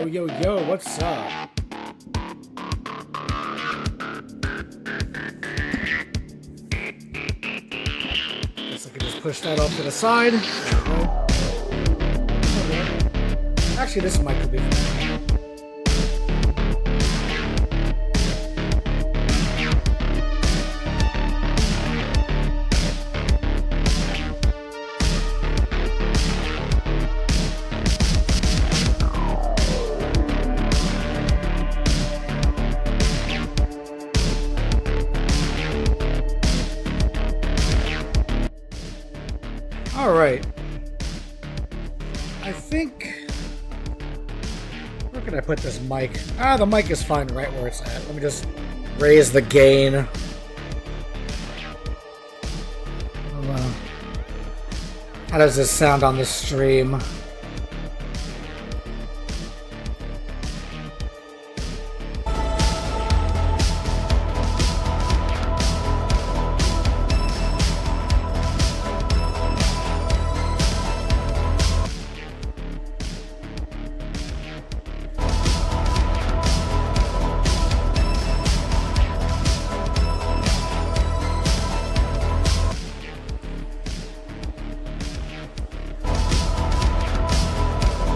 Yo, yo, yo, what's up? Guess I can just push that off to the side. Okay. Actually, this mic could be fine. Alright. I think... Where can I put this mic? The mic is fine right where it's at. Let me just raise the gain. How does this sound on the stream?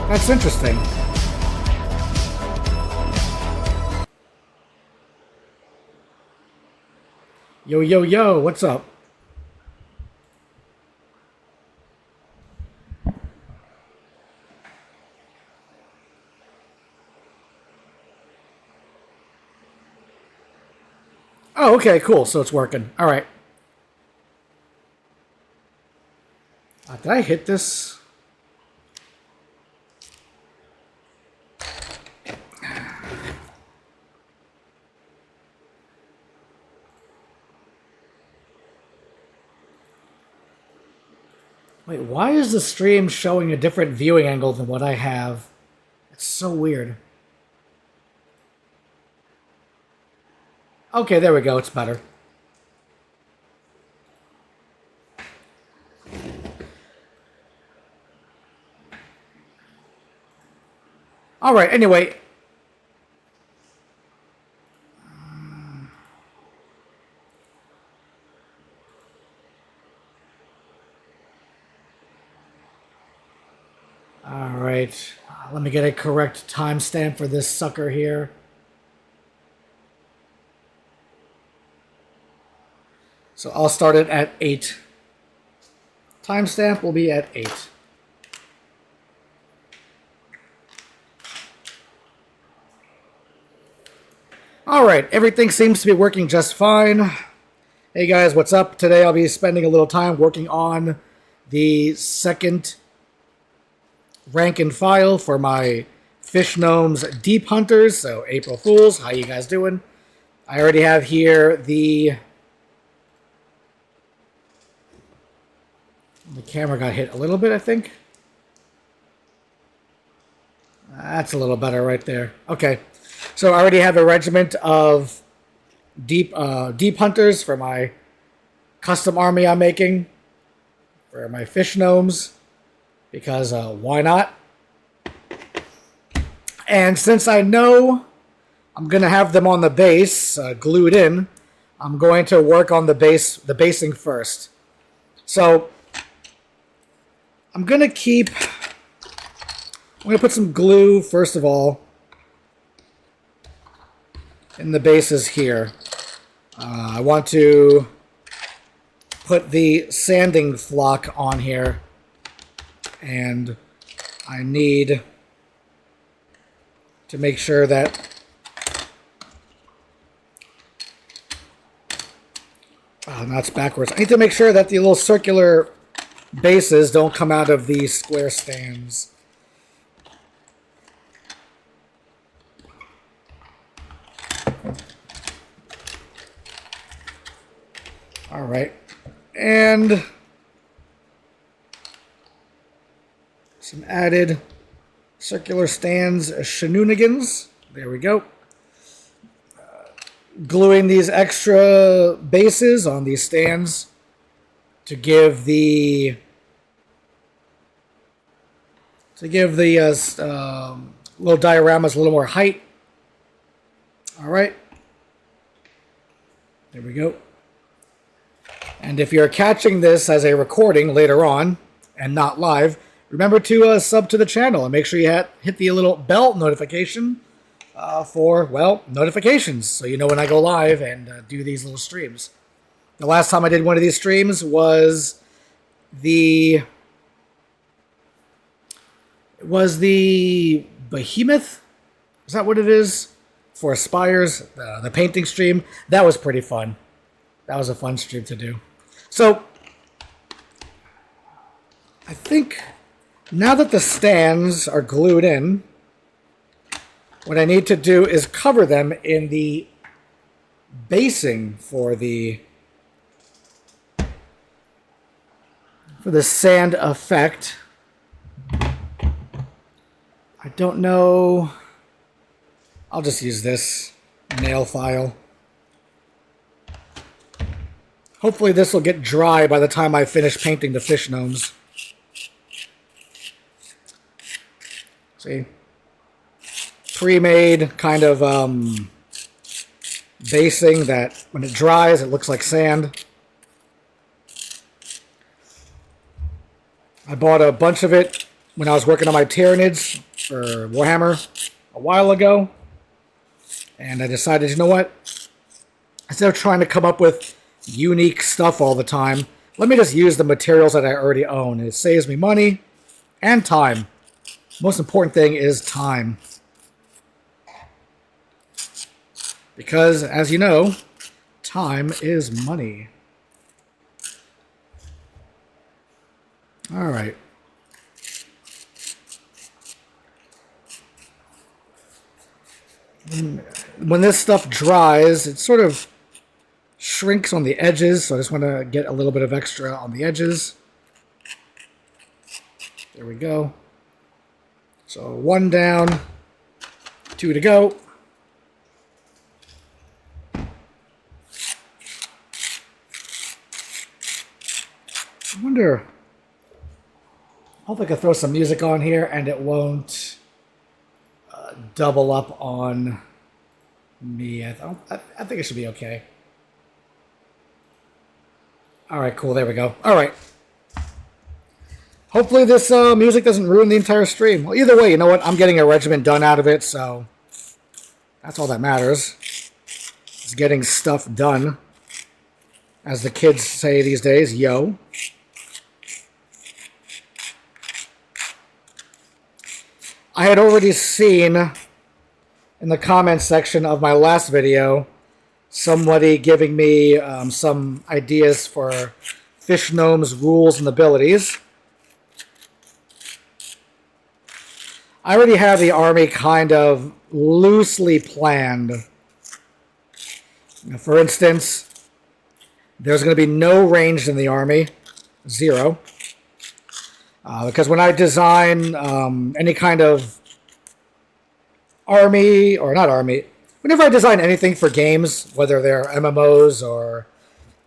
That's interesting. Yo, yo, yo, what's up? Oh, okay, cool. So it's working. All right. Did I hit this? Wait, why is the stream showing a different viewing angle than what I have? It's so weird. Okay, there we go. It's better. All right, anyway. All right, let me get a correct timestamp for this sucker here. So I'll start it at 8. Timestamp will be at 8. All right, everything seems to be working just fine. Hey guys, what's up? Today I'll be spending a little time working on the second rank and file for my Fishgnome's Deep Hunters. So April Fools, how you guys doing? I already have here the camera got hit a little bit, I think. That's a little better right there. Okay, so I already have a regiment of deep hunters for my custom army I'm making for my Fishgnomes. Because why not? And since I know I'm going to have them on the base, glued in, I'm going to work on the basing first. So I'm going to put some glue, first of all, in the bases here. I want to put the sanding flock on here. And I need to make sure that that's backwards. I need to make sure that the little circular bases don't come out of these square stands. All right. And some added circular stands, shenanigans. There we go. Gluing these extra bases on these stands to give the little dioramas, a little more height. All right. There we go. And if you're catching this as a recording later on and not live, remember to sub to the channel and make sure you hit the little bell notification for, well, notifications, so you know when I go live and do these little streams. The last time I did one of these streams was the Behemoth? Is that what it is? For Aspires, the painting stream. That was pretty fun. That was a fun stream to do. So, I think now that the stands are glued in, what I need to do is cover them in the basing for the sand effect. I don't know. I'll just use this nail file. Hopefully this will get dry by the time I finish painting the Fishgnomes. See? Pre-made kind of basing that when it dries it looks like sand. I bought a bunch of it when I was working on my Tyranids for Warhammer a while ago. And I decided, you know what? Instead of trying to come up with unique stuff all the time, let me just use the materials that I already own. It saves me money and time. Most important thing is time. Because, as you know, time is money. All right. When this stuff dries, it sort of shrinks on the edges, so I just want to get a little bit of extra on the edges. There we go. So 1 down, 2 to go. I wonder, I hope I can throw some music on here and it won't double up on me. I think it should be okay. All right, cool. There we go. All right. Hopefully this music doesn't ruin the entire stream. Well, either way, you know what? I'm getting a regiment done out of it, so that's all that matters. It's getting stuff done. As the kids say these days, yo. I had already seen in the comments section of my last video somebody giving me some ideas for Fishgnome's rules and abilities. I already have the army kind of loosely planned. For instance, there's going to be no ranged in the army. 0. Because when I design any kind of army, or not army, whenever I design anything for games, whether they're MMOs or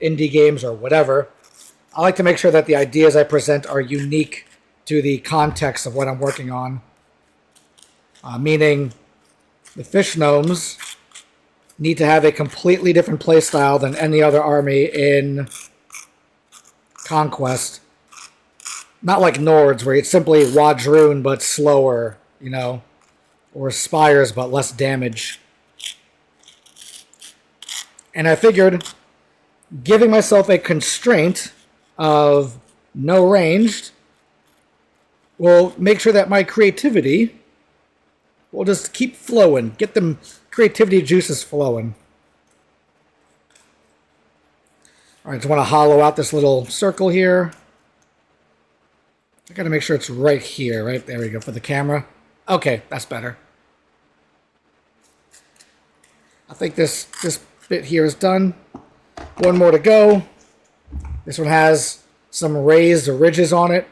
indie games or whatever, I like to make sure that the ideas I present are unique to the context of what I'm working on. Meaning, the Fishgnomes need to have a completely different playstyle than any other army in Conquest. Not like Nords, where it's simply Wadroon, but slower, you know, or Spires, but less damage. And I figured giving myself a constraint of no ranged will make sure that my creativity will just keep flowing, get them creativity juices flowing. All right, just want to hollow out this little circle here. I gotta make sure it's right here, right? There we go, for the camera. Okay, that's better. I think this bit here is done. One more to go. This one has some raised ridges on it.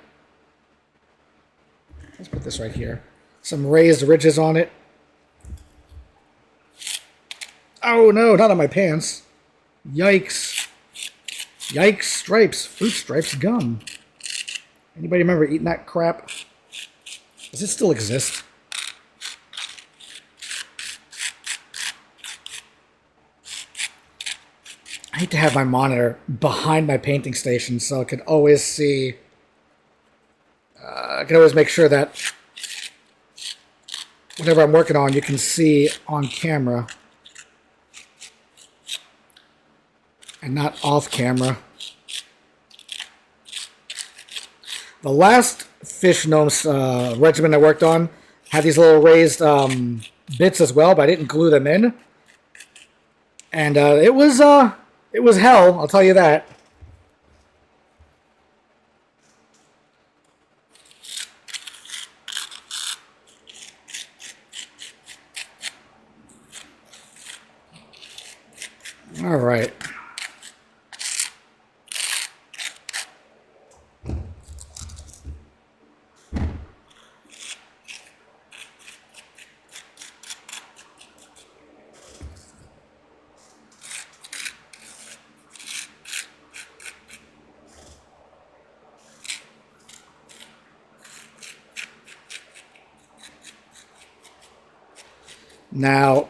Let's put this right here. Some raised ridges on it. Oh no, not on my pants. Yikes. Yikes stripes. Fruit stripes gum. Anybody remember eating that crap? Does it still exist? I hate to have my monitor behind my painting station so I can always see. I can always make sure that whatever I'm working on, you can see on camera and not off camera. The last Fishgnome regiment I worked on had these little raised bits as well, but I didn't glue them in, and it was hell. I'll tell you that. All right. Now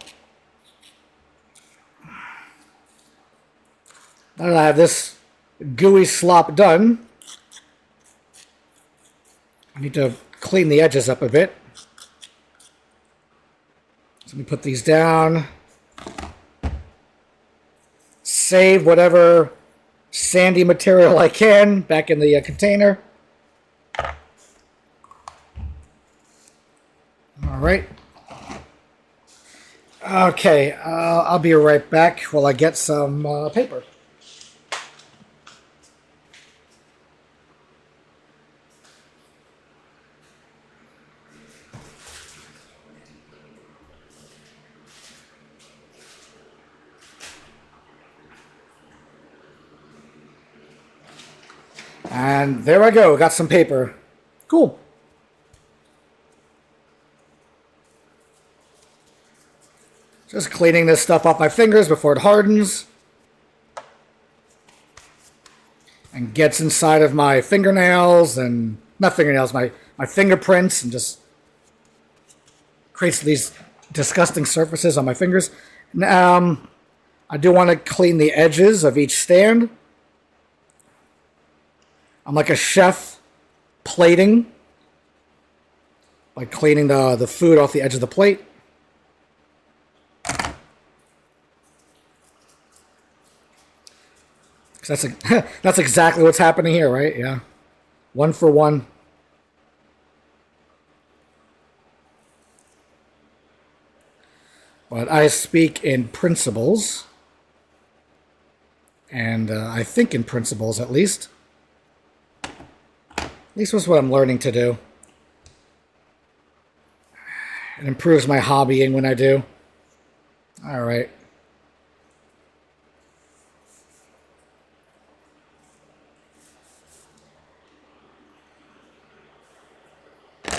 that I have this gooey slop done, I need to clean the edges up a bit. So let me put these down. Save whatever sandy material I can back in the container. All right. Okay, I'll be right back while I get some paper. And there I go, got some paper. Cool. Just cleaning this stuff off my fingers before it hardens. And gets inside of my fingernails and, not fingernails, my fingerprints, and just creates these disgusting surfaces on my fingers. I do want to clean the edges of each stand. I'm like a chef plating, like cleaning the food off the edge of the plate. That's exactly what's happening here, right? Yeah. One for one. But I speak in principles. And I think in principles, at least. At least that's what I'm learning to do. It improves my hobbying when I do. All right.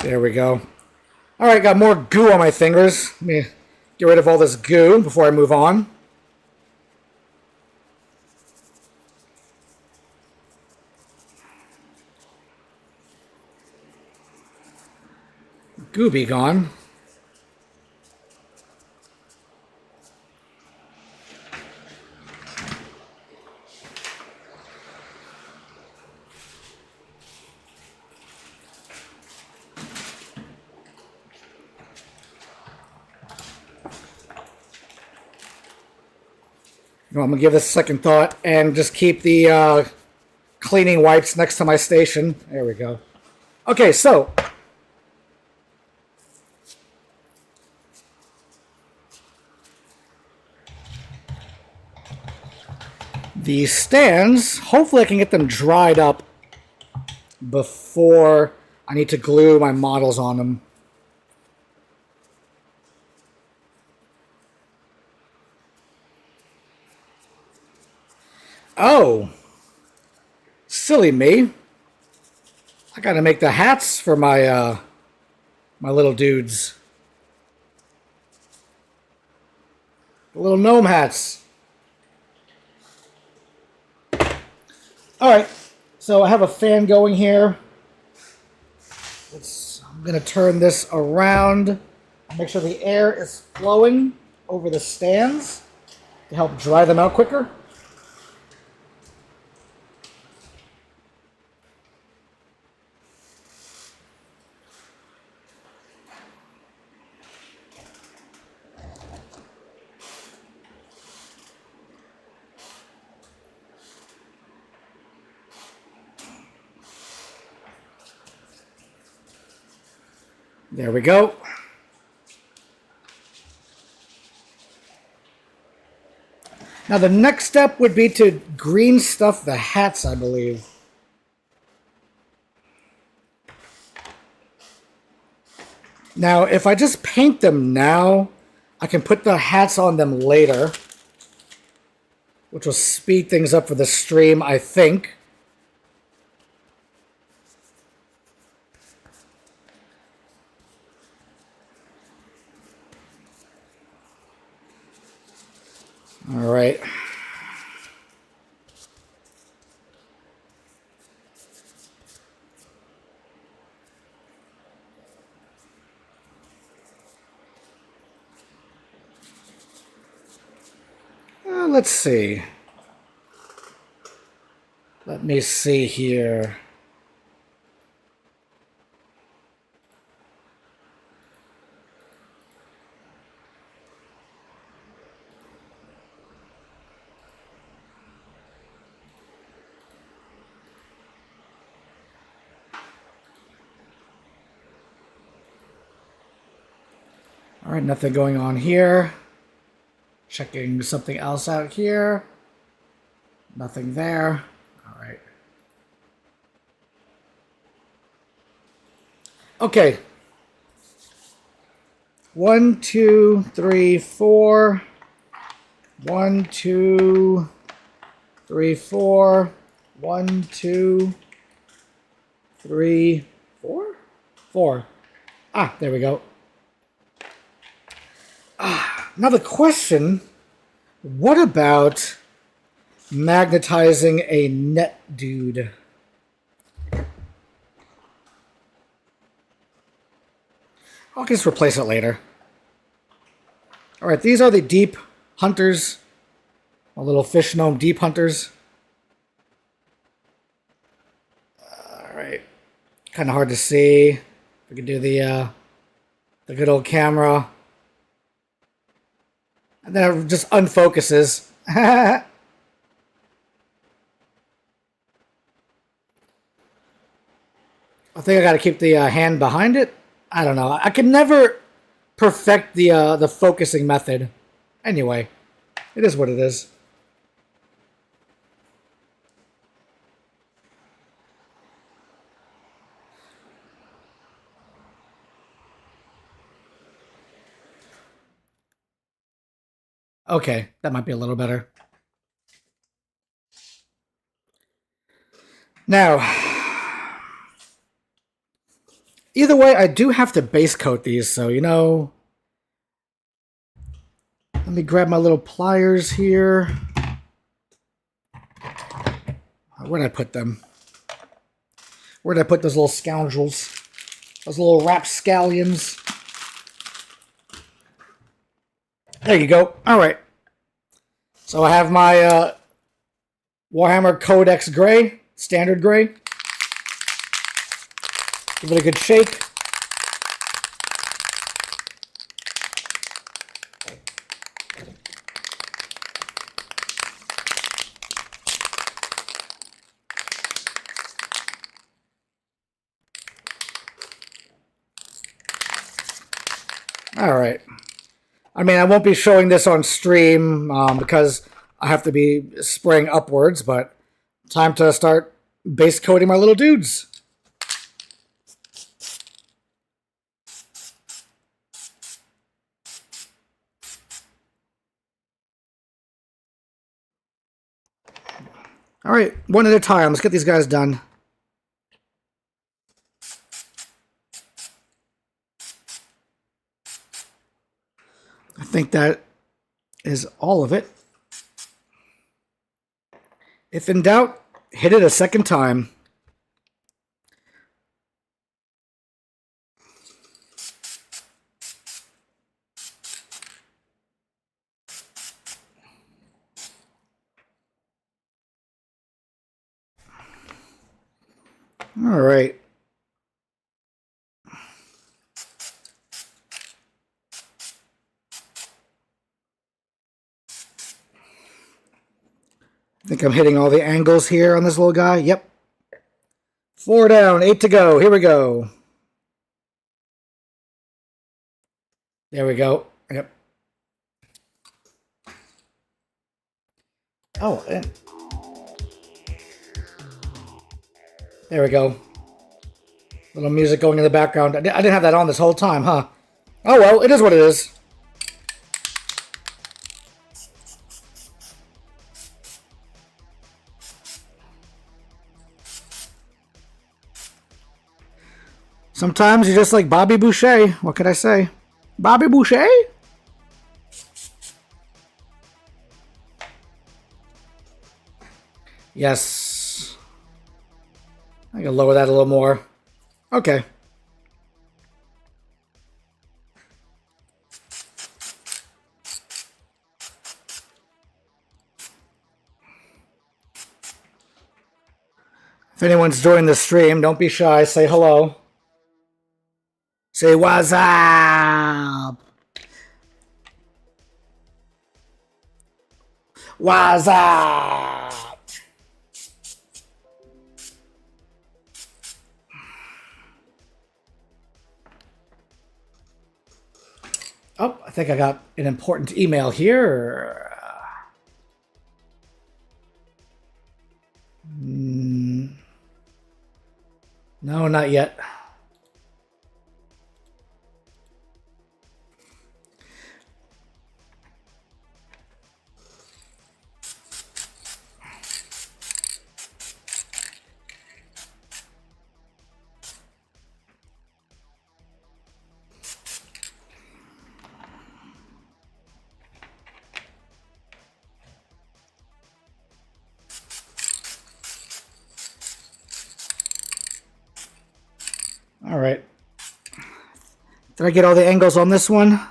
There we go. All right, got more goo on my fingers. Let me get rid of all this goo before I move on. Goo be gone. I'm going to give this a second thought and just keep the cleaning wipes next to my station. There we go. Okay, so the stands, hopefully I can get them dried up before I need to glue my models on them. Oh, silly me. I gotta make the hats for my my little dudes. The little gnome hats. Alright, so I have a fan going here. I'm gonna turn this around. Make sure the air is flowing over the stands to help dry them out quicker. There we go. Now the next step would be to green stuff the hats, I believe. Now, if I just paint them now, I can put the hats on them later, which will speed things up for the stream, I think. All right. Let's see. Let me see here. All right, nothing going on here. Checking something else out here. Nothing there. All right. Okay. 1, 2, 3, 4. 1, 2, 3, 4. 1, 2, 3, 4? 4. Ah, there we go. Now the question, what about magnetizing a net dude? I'll just replace it later. Alright, these are the deep hunters. A little Fishgnome deep hunters. Alright. Kind of hard to see. We can do the good old camera. And then it just unfocuses. I think I got to keep the hand behind it. I don't know. I can never perfect the focusing method. Anyway, it is what it is. Okay, that might be a little better. Now, either way, I do have to base coat these, so, you know, let me grab my little pliers here. Where did I put them? Where did I put those little scoundrels? Those little rapscallions. There you go. All right. So I have my Warhammer Codex Gray, standard gray. Give it a good shake. All right. I mean, I won't be showing this on stream because I have to be spraying upwards, but time to start base coating my little dudes. All right, one at a time. Let's get these guys done. I think that is all of it. If in doubt, hit it a second time. All right. I think I'm hitting all the angles here on this little guy. Yep. 4 down, 8 to go. Here we go. There we go. Yep. Oh, there we go. Little music going in the background. I didn't have that on this whole time, huh? Oh well, it is what it is. Sometimes you're just like Bobby Boucher. What could I say? Bobby Boucher? Yes. I can lower that a little more. Okay. If anyone's joining the stream, don't be shy. Say hello. Say what's up. What's up? Oh, I think I got an important email here. No, not yet. All right. Did I get all the angles on this one?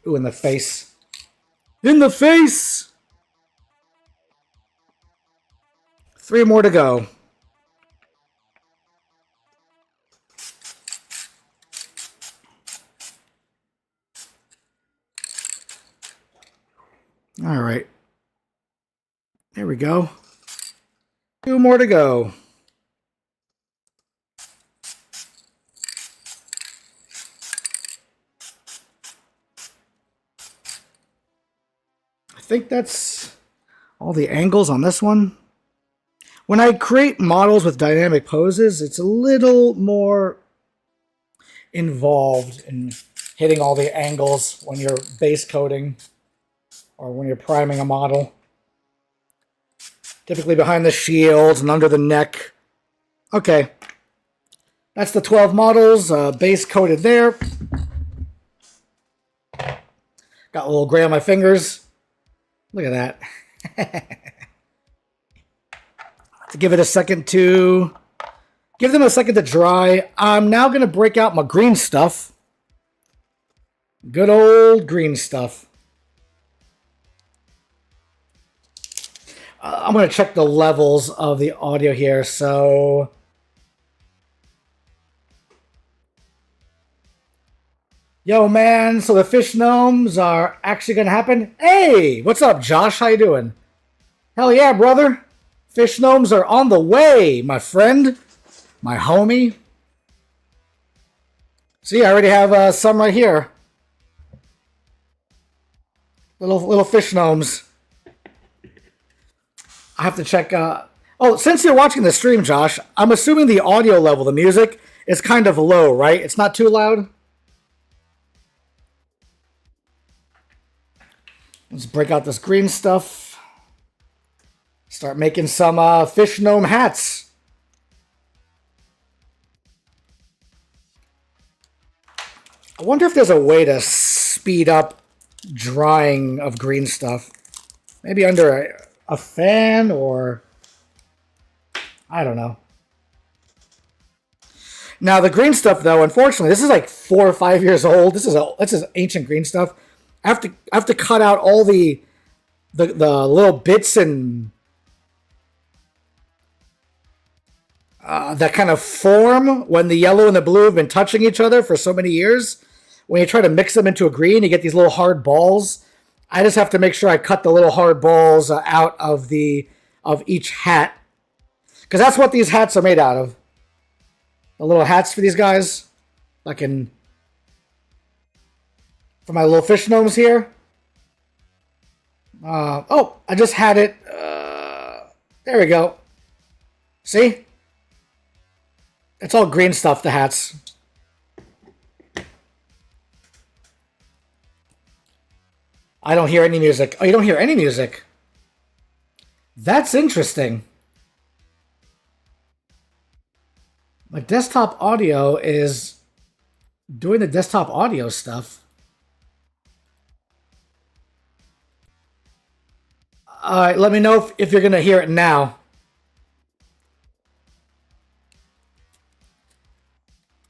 Ooh, in the face. In the face! 3 more to go. All right. There we go. 2 more to go. I think that's all the angles on this one. When I create models with dynamic poses, it's a little more involved in hitting all the angles when you're base coating or when you're priming a model. Typically behind the shields and under the neck. Okay. That's the 12 models, base coated there. Got a little gray on my fingers. Look at that. To give it a second to... Give them a second to dry. I'm now going to break out my green stuff. Good old green stuff. I'm going to check the levels of the audio here. So... Yo, man, so the Fishgnomes are actually going to happen? Hey, what's up, Josh? How you doing? Hell yeah, brother. Fishgnomes are on the way, my friend. My homie. See, I already have some right here. Little Fishgnomes. I have to check... Oh, since you're watching the stream, Josh, I'm assuming the audio level, the music, is kind of low, right? It's not too loud? Let's break out this green stuff. Start making some Fishgnome hats. I wonder if there's a way to speed up drying of green stuff. Maybe under a fan or... I don't know. Now, the green stuff, though, unfortunately, this is like 4 or 5 years old. This is ancient green stuff. I have to cut out all the little bits and that kind of form when the yellow and the blue have been touching each other for so many years. When you try to mix them into a green, you get these little hard balls. I just have to make sure I cut the little hard balls out of each hat, because that's what these hats are made out of. The little hats for these guys. I can for my little fish gnomes here. Oh, I just had it. There we go. See? It's all green stuff, the hats. I don't hear any music. Oh, you don't hear any music? That's interesting. My desktop audio is doing the desktop audio stuff. Alright, let me know if you're going to hear it now.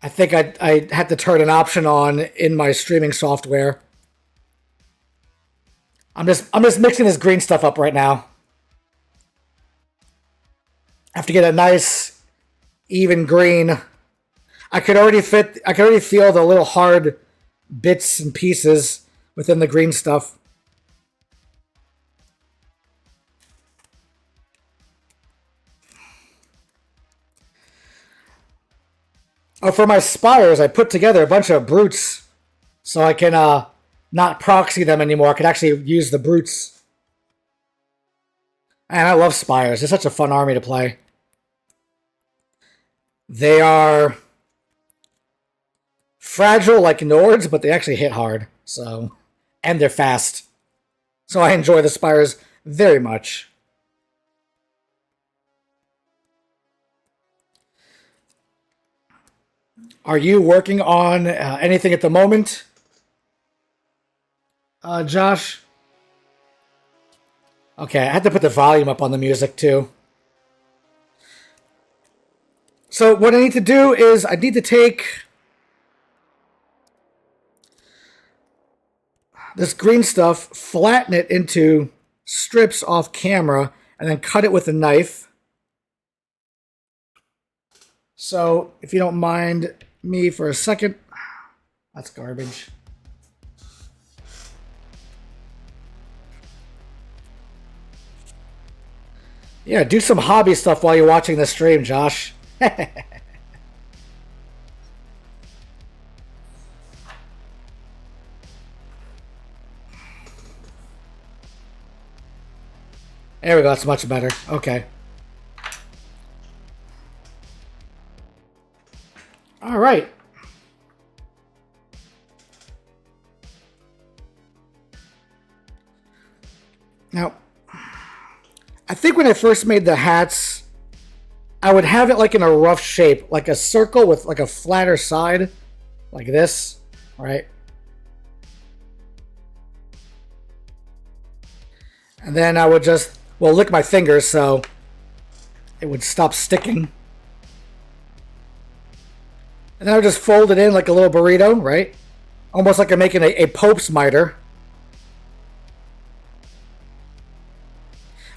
I think I had to turn an option on in my streaming software. I'm just mixing this green stuff up right now. I have to get a nice even green. I could already feel the little hard bits and pieces within the green stuff. Oh, for my spires, I put together a bunch of brutes so I can not proxy them anymore. I can actually use the brutes. And I love spires. It's such a fun army to play. They are fragile like Nords, but they actually hit hard. So, and they're fast. So I enjoy the spires very much. Are you working on anything at the moment, Josh? Okay, I had to put the volume up on the music too. So what I need to do is I need to take this green stuff, flatten it into strips off camera, and then cut it with a knife. So if you don't mind me for a second, that's garbage. Yeah, do some hobby stuff while you're watching the stream, Josh. There we go, that's much better. Okay. All right. Now, I think when I first made the hats, I would have it like in a rough shape, like a circle with like a flatter side, like this, right? And then I would just, well, lick my fingers so it would stop sticking. And then I would just fold it in like a little burrito, right? Almost like I'm making a Pope's miter.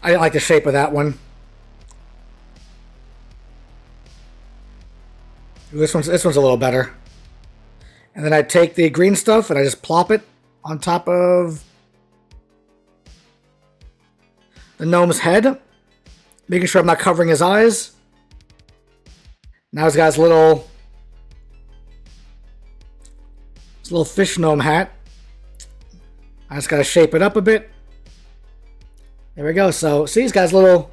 I didn't like the shape of that one. Ooh, this one's a little better. And then I take the green stuff and I just plop it on top of the gnome's head, making sure I'm not covering his eyes. Now he's got his little fish gnome hat. I just gotta shape it up a bit. There we go. So see, he's got his little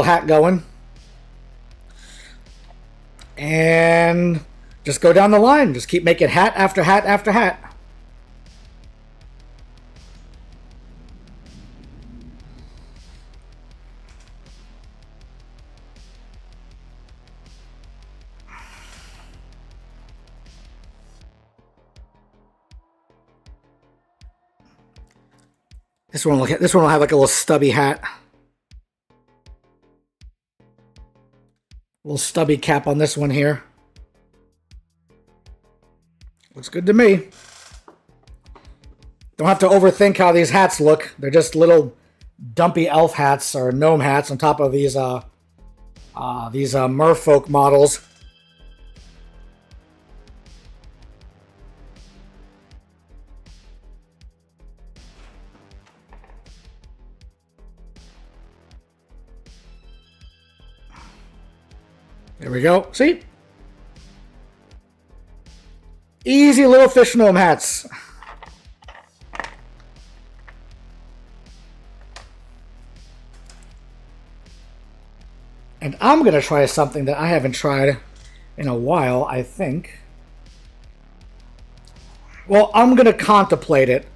hat going. And just go down the line. Just keep making hat after hat after hat. This one will have like a little stubby hat. Little stubby cap on this one here. Looks good to me. Don't have to overthink how these hats look. They're just little dumpy elf hats or gnome hats on top of these merfolk models. There we go. See? Easy little Fishgnome hats. And I'm going to try something that I haven't tried in a while, I think. Well, I'm going to contemplate it.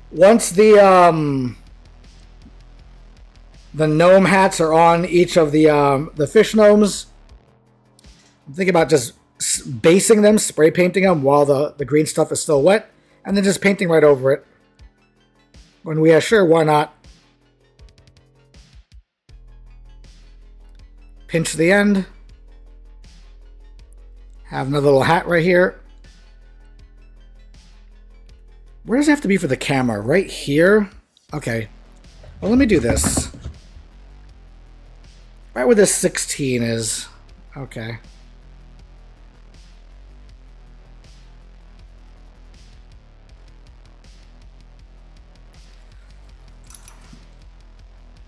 Once the gnome hats are on each of the Fishgnomes, I'm thinking about just basing them, spray painting them while the green stuff is still wet, and then just painting right over it. When we are sure, why not? Pinch the end. Have another little hat right here. Where does it have to be for the camera? Right here? Okay. Well, let me do this. Right where this 16 is. Okay.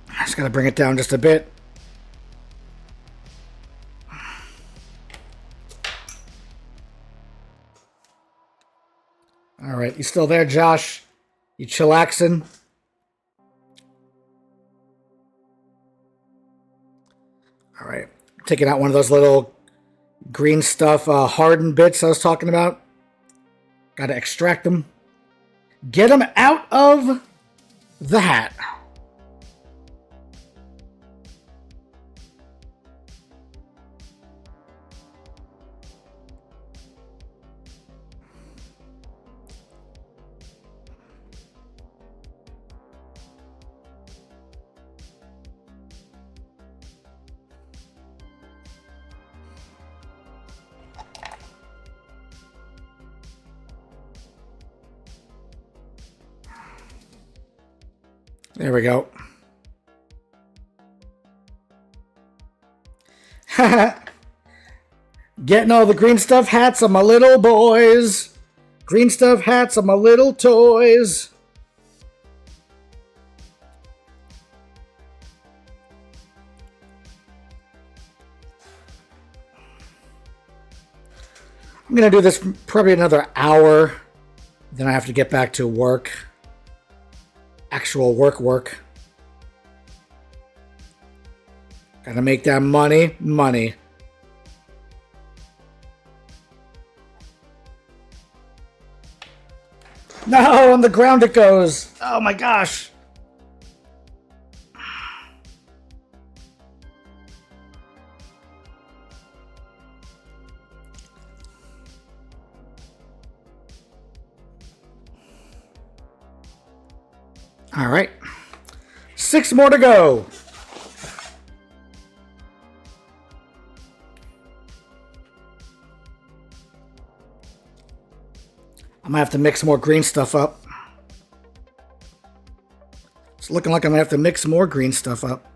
I just gotta bring it down just a bit. All right, you still there, Josh? You chillaxing? All right, taking out one of those little green stuff, hardened bits I was talking about. Got to extract them. Get them out of the hat. There we go. Getting all the green stuff hats on my little boys. Green stuff hats on my little toys. I'm going to do this probably another hour. Then I have to get back to work. Actual work. Gotta make that money. No, on the ground it goes. Oh my gosh. All right. 6 more to go. I might have to mix more green stuff up. It's looking like I'm going to have to mix more green stuff up.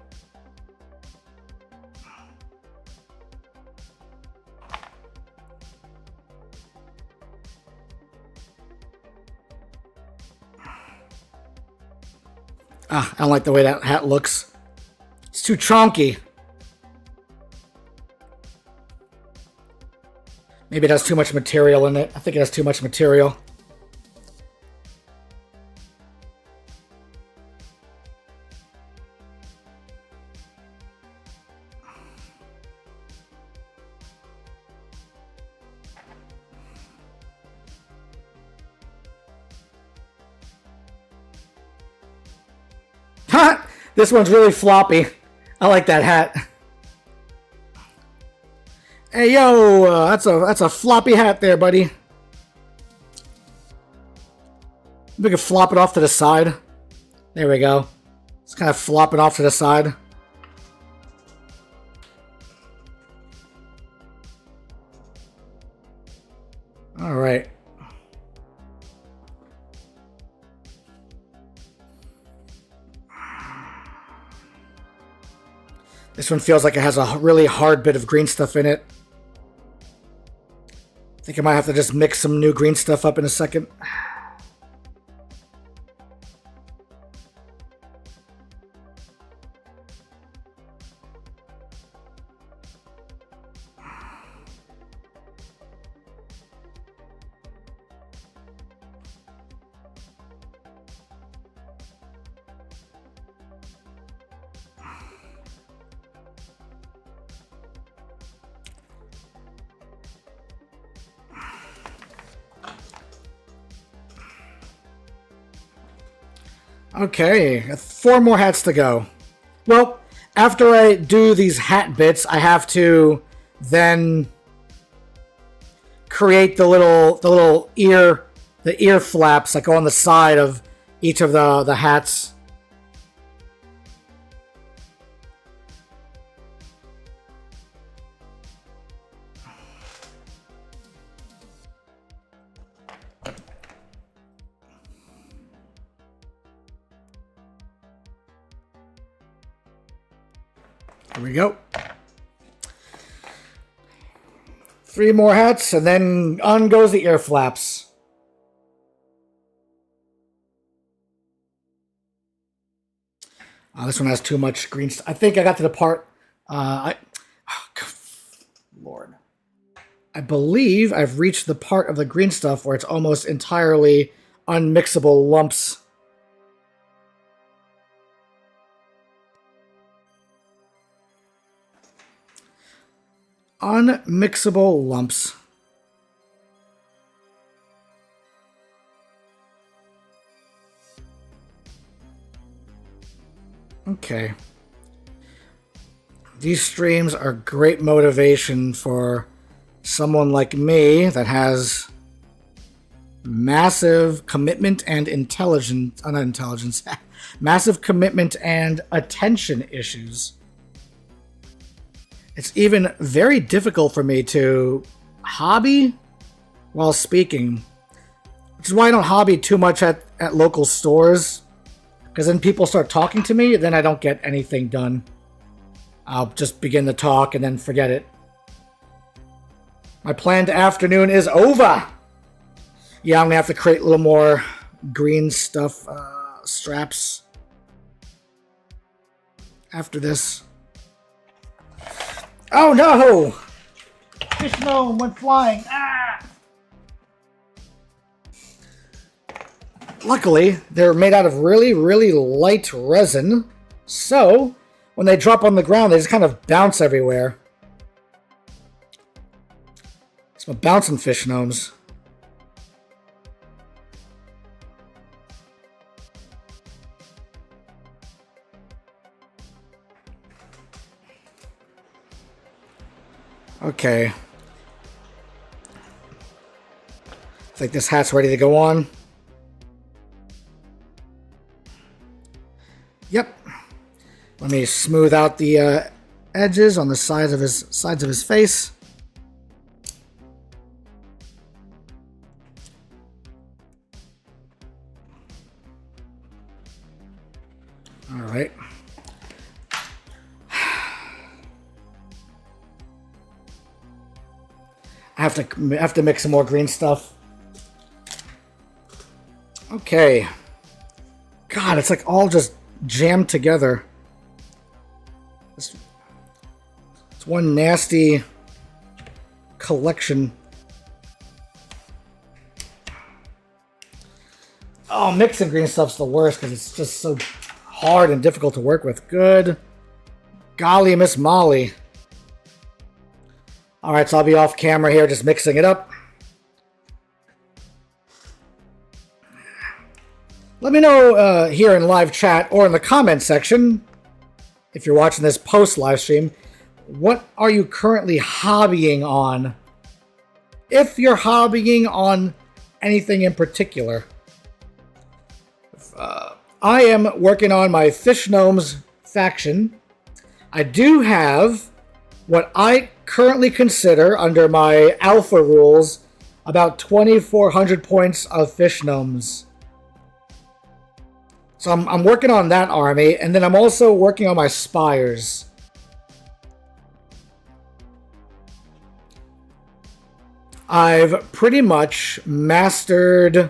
I don't like the way that hat looks. It's too chonky. Maybe it has too much material in it. I think it has too much material. This one's really floppy. I like that hat. Hey, yo, that's a floppy hat there, buddy. We can flop it off to the side. There we go. It's kind of flopping off to the side. All right. This one feels like it has a really hard bit of green stuff in it. I think I might have to just mix some new green stuff up in a second. Okay, 4 more hats to go. Well, after I do these hat bits, I have to then create the little ear flaps that go on the side of each of the hats. Here we go. 3 more hats, and then on goes the ear flaps. This one has too much green stuff. I think I got to the part... Lord. I believe I've reached the part of the green stuff where it's almost entirely unmixable lumps. Unmixable lumps. Okay. These streams are great motivation for someone like me that has massive commitment and massive commitment and attention issues. It's even very difficult for me to hobby while speaking, which is why I don't hobby too much at local stores, because then people start talking to me, and then I don't get anything done. I'll just begin to talk and then forget it. My planned afternoon is over! Yeah, I'm gonna have to create a little more green stuff, straps after this. Oh no! Fishgnome went flying. Ah! Luckily, they're made out of really, really light resin, so when they drop on the ground, they just kind of bounce everywhere. Some bouncing Fishgnomes. Okay. I think this hat's ready to go on. Yep. Let me smooth out the edges on the sides of his face. All right. I have to mix some more green stuff. Okay. God, it's like all just jammed together. It's one nasty collection. Oh, mixing green stuff's the worst because it's just so hard and difficult to work with. Good golly, Miss Molly. Alright, so I'll be off camera here just mixing it up. Let me know here in live chat or in the comment section, if you're watching this post-live stream, what are you currently hobbying on? If you're hobbying on anything in particular. I am working on my Fishgnomes faction. I do have what I currently consider, under my alpha rules, about 2,400 points of Fishgnomes. So I'm working on that army, and then I'm also working on my spires. I've pretty much mastered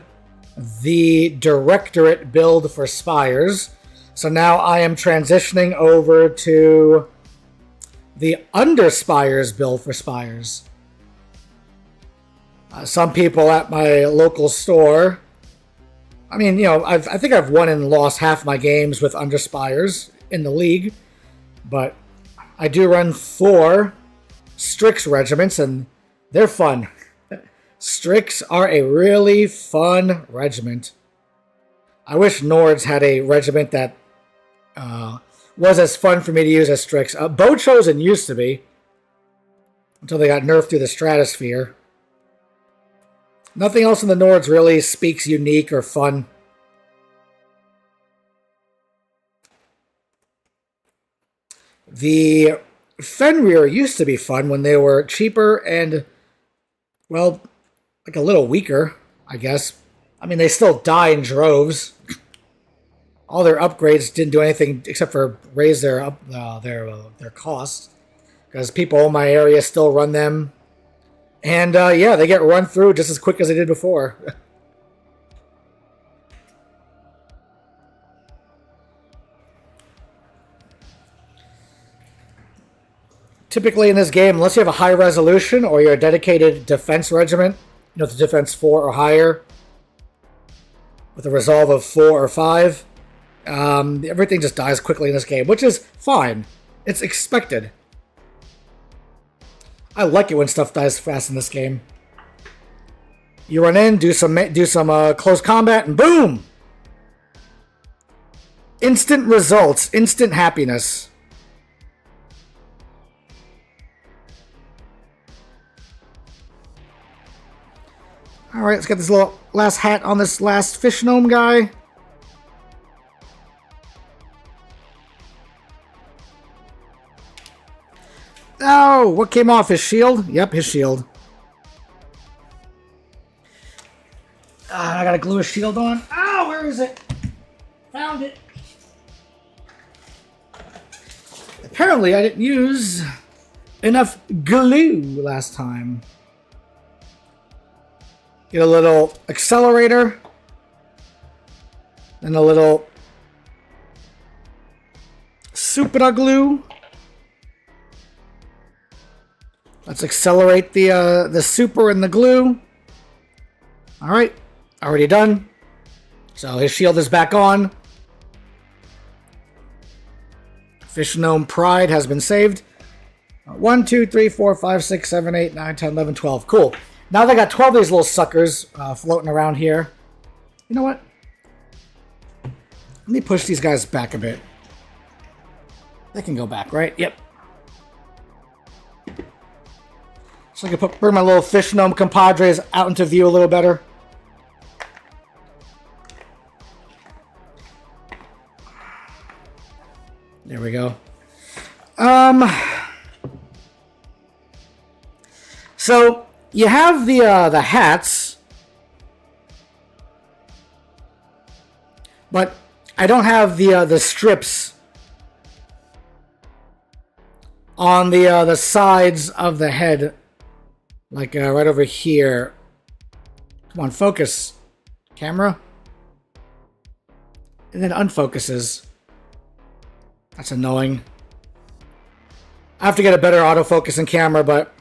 the Directorate build for spires, so now I am transitioning over to the Underspires build for spires. Some people at my local store, I mean, you know, I think I've won and lost half my games with Underspires in the league, but I do run 4 Strix regiments, and they're fun. Strix are a really fun regiment. I wish Nords had a regiment that was as fun for me to use as Strix. Bow Chosen used to be, until they got nerfed through the stratosphere. Nothing else in the Nords really speaks unique or fun. The Fenrir used to be fun when they were cheaper and, well, like a little weaker, I guess. I mean, they still die in droves. All their upgrades didn't do anything except for raise their costs, because people in my area still run them, and yeah, they get run through just as quick as they did before. Typically in this game, unless you have a high resolution or you're a dedicated defense regiment, you know, the defense 4 or higher, with a resolve of 4 or 5, everything just dies quickly in this game, which is fine. It's expected. I like it when stuff dies fast in this game. You run in, do some close combat, and boom! Instant results, instant happiness. Alright, let's get this little last hat on this last Fishgnome guy. Oh, what came off? His shield? Yep, his shield. I gotta glue his shield on. Oh, where is it? Found it. Apparently, I didn't use enough glue last time. Get a little accelerator. And a little super glue. Let's accelerate the super and the glue. All right, already done. So his shield is back on. Fishgnome Pride has been saved. 1, 2, 3, 4, 5, 6, 7, 8, 9, 10, 11, 12. Cool. Now they got 12 of these little suckers floating around here. You know what? Let me push these guys back a bit. They can go back, right? Yep. So I can bring my little Fishgnome compadres out into view a little better. There we go. So you have the hats, but I don't have the strips on the sides of the head, like right over here. Come on, focus, camera, and then unfocuses. That's annoying. I have to get a better autofocus in camera, but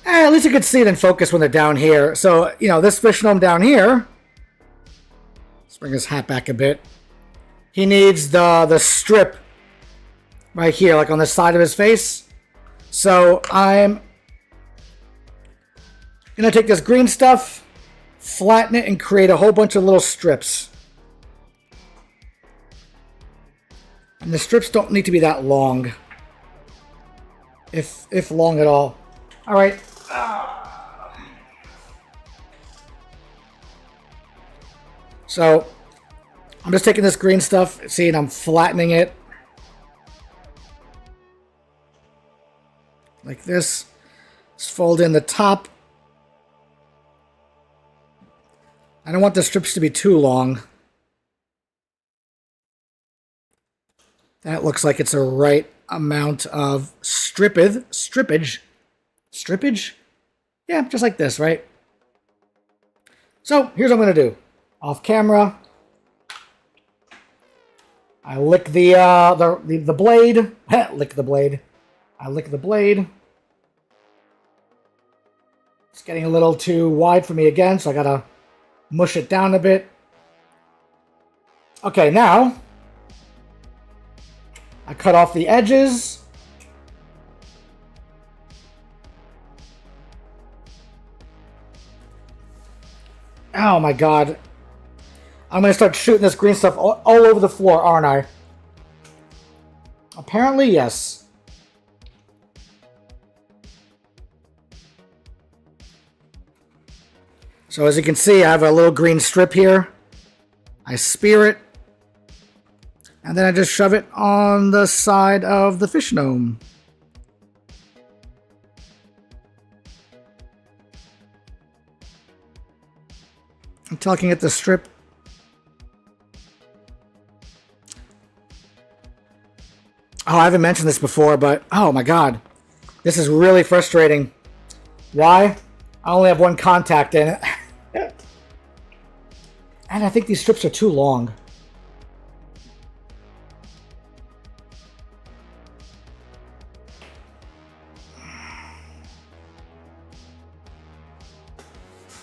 at least you can see it in focus when they're down here. So, you know, this Fishgnome down here, let's bring his hat back a bit. He needs the strip right here, like on the side of his face. So I'm gonna take this green stuff, flatten it, and create a whole bunch of little strips. And the strips don't need to be that long, if long at all. All right. So I'm just taking this green stuff, see, and I'm flattening it like this. Just fold in the top. I don't want the strips to be too long. That looks like it's a right amount of strippage. Strippage? Yeah, just like this, right? So here's what I'm going to do. Off camera, I lick the blade. Lick the blade. I lick the blade. It's getting a little too wide for me again, so I gotta mush it down a bit. Okay, now I cut off the edges. Oh my god. I'm gonna start shooting this green stuff all over the floor, aren't I? Apparently, yes. So as you can see, I have a little green strip here. I spear it. And then I just shove it on the side of the Fishgnome. Until I can get the strip. Oh, I haven't mentioned this before, but oh my god. This is really frustrating. Why? I only have one contact in it. And I think these strips are too long.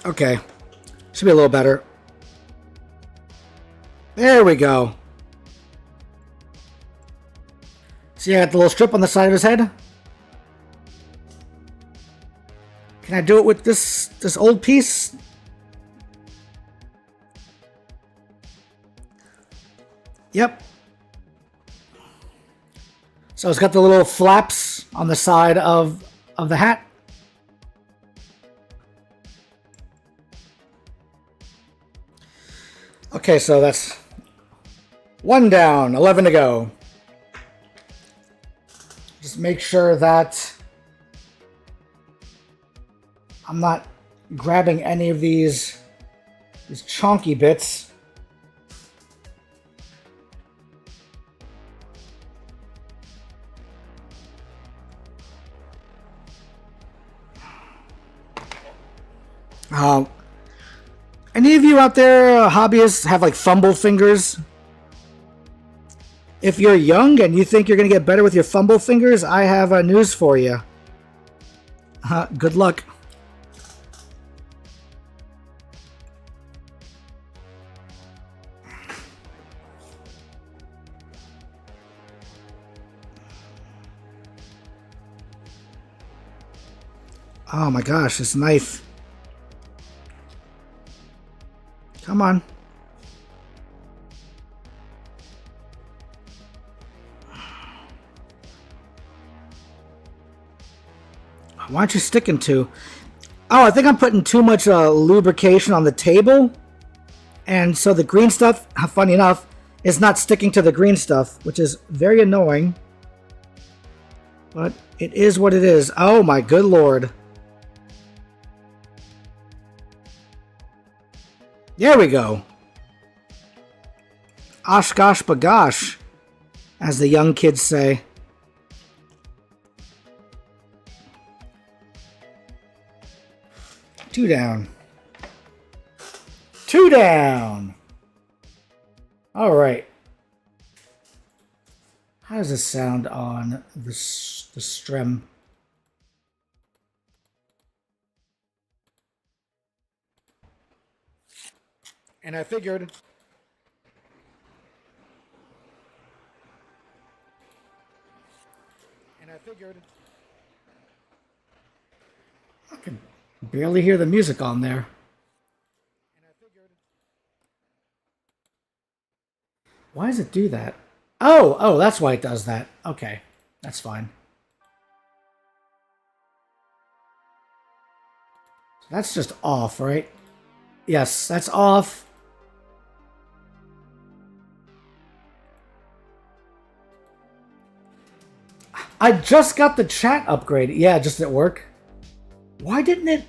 Okay. Should be a little better. There we go. See, I got the little strip on the side of his head. Can I do it with this old piece? Yep. So it's got the little flaps on the side of the hat. Okay, so that's 1 down, 11 to go. Just make sure that I'm not grabbing any of these chonky bits. Any of you out there, hobbyists, have like fumble fingers? If you're young and you think you're going to get better with your fumble fingers, I have news for you. Good luck. Oh my gosh, this knife. Come on. Why aren't you sticking to? Oh, I think I'm putting too much lubrication on the table. And so the green stuff, funny enough, is not sticking to the green stuff, which is very annoying. But it is what it is. Oh my good lord. There we go. Osh gosh bagosh, as the young kids say. Two down. 2 down. All right. How does this sound on the strum? And I figured I can barely hear the music on there. Why does it do that? Oh, that's why it does that. Okay, that's fine. That's just off, right? Yes, that's off. I just got the chat upgrade. Yeah, just at work. Why didn't it?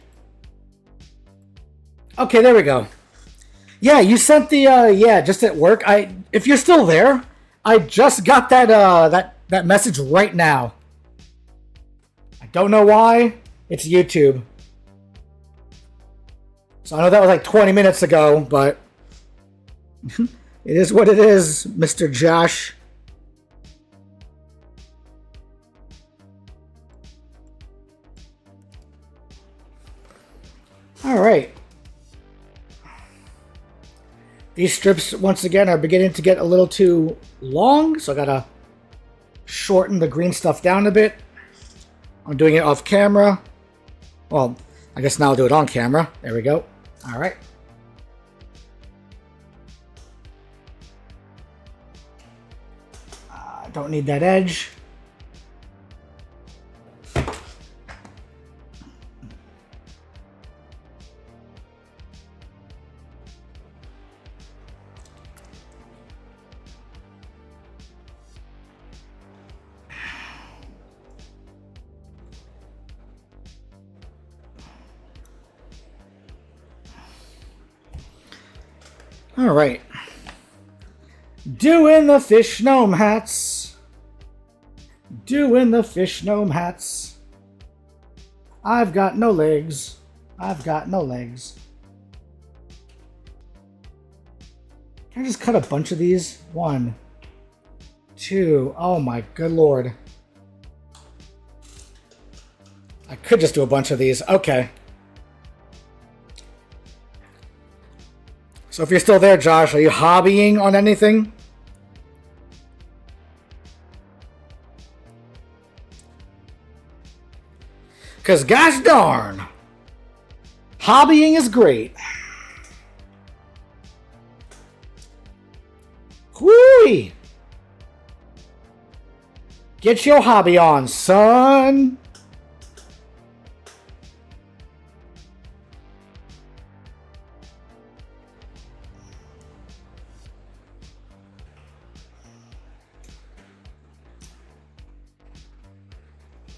Okay, there we go. Yeah, you sent the yeah, just at work. If you're still there, I just got that that message right now. I don't know why. It's YouTube. So I know that was like 20 minutes ago, but it is what it is, Mr. Josh. All right. These strips, once again, are beginning to get a little too long, so I gotta shorten the green stuff down a bit. I'm doing it off camera. Well, I guess now I'll do it on camera. There we go. All right. Don't need that edge. All right. Doing the Fishgnome hats. Doing the Fishgnome hats. I've got no legs. I've got no legs. Can I just cut a bunch of these? 1, 2. Oh my good lord. I could just do a bunch of these. Okay. So if you're still there, Josh, are you hobbying on anything? Because gosh darn, hobbying is great. Whoo! Get your hobby on, son.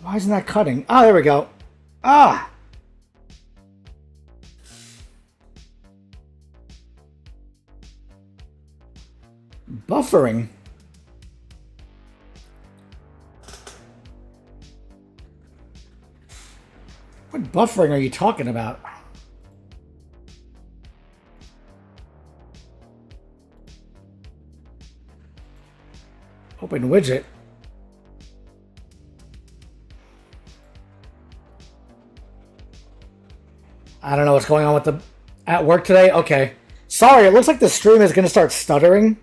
Why isn't that cutting? Oh, there we go. Ah! Buffering. What buffering are you talking about? Open widget. I don't know what's going on with the at work today. Okay. Sorry, it looks like the stream is going to start stuttering.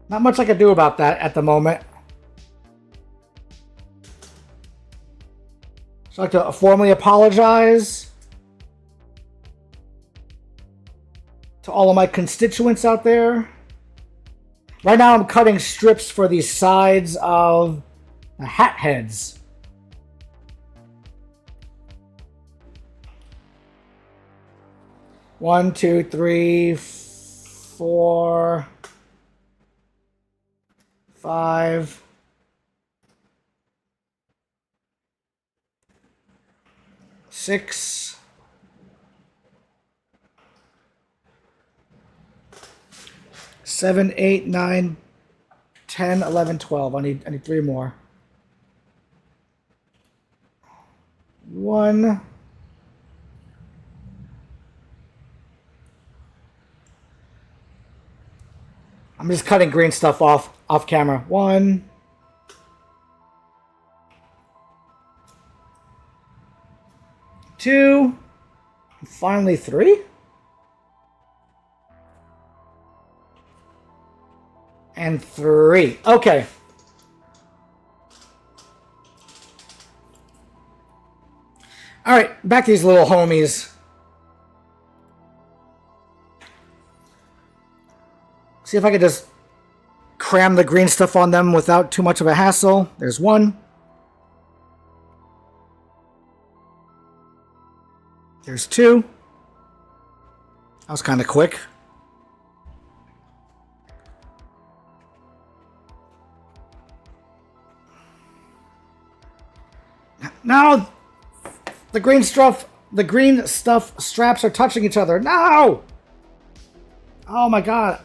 Not much I can do about that at the moment. So I'd like to formally apologize to all of my constituents out there. Right now I'm cutting strips for the sides of the hat heads. One, 2, 3, 4, 5, 6, 7, 8, 9, 10, 11, 12. I need 3 more. 1. I'm just cutting green stuff off camera. 1. 2. And finally 3. And 3. Okay. All right, back to these little homies. See if I could just cram the green stuff on them without too much of a hassle. There's 1. There's 2. That was kind of quick. Now the green stuff straps are touching each other. No! Oh my god.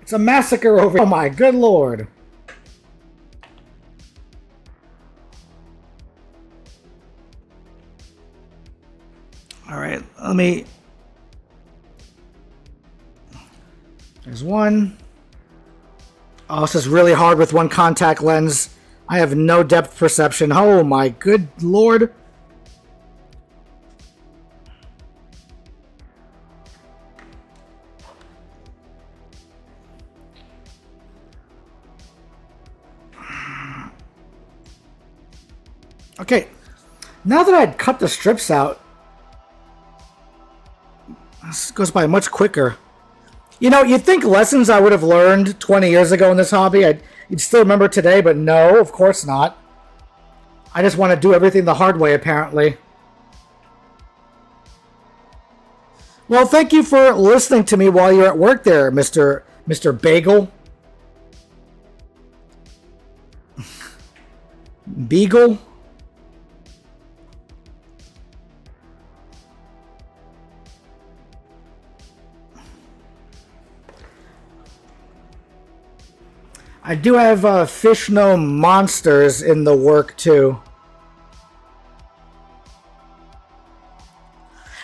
It's a massacre over here. Oh my good lord. All right, let me... There's 1. Oh, this is really hard with one contact lens. I have no depth perception. Oh my good lord. Okay, now that I'd cut the strips out, this goes by much quicker. You know, you'd think lessons I would have learned 20 years ago in this hobby, you'd still remember today, but no, of course not. I just want to do everything the hard way, apparently. Well, thank you for listening to me while you're at work there, Mr. Bagel. Beagle? I do have Fishgnome monsters in the work, too.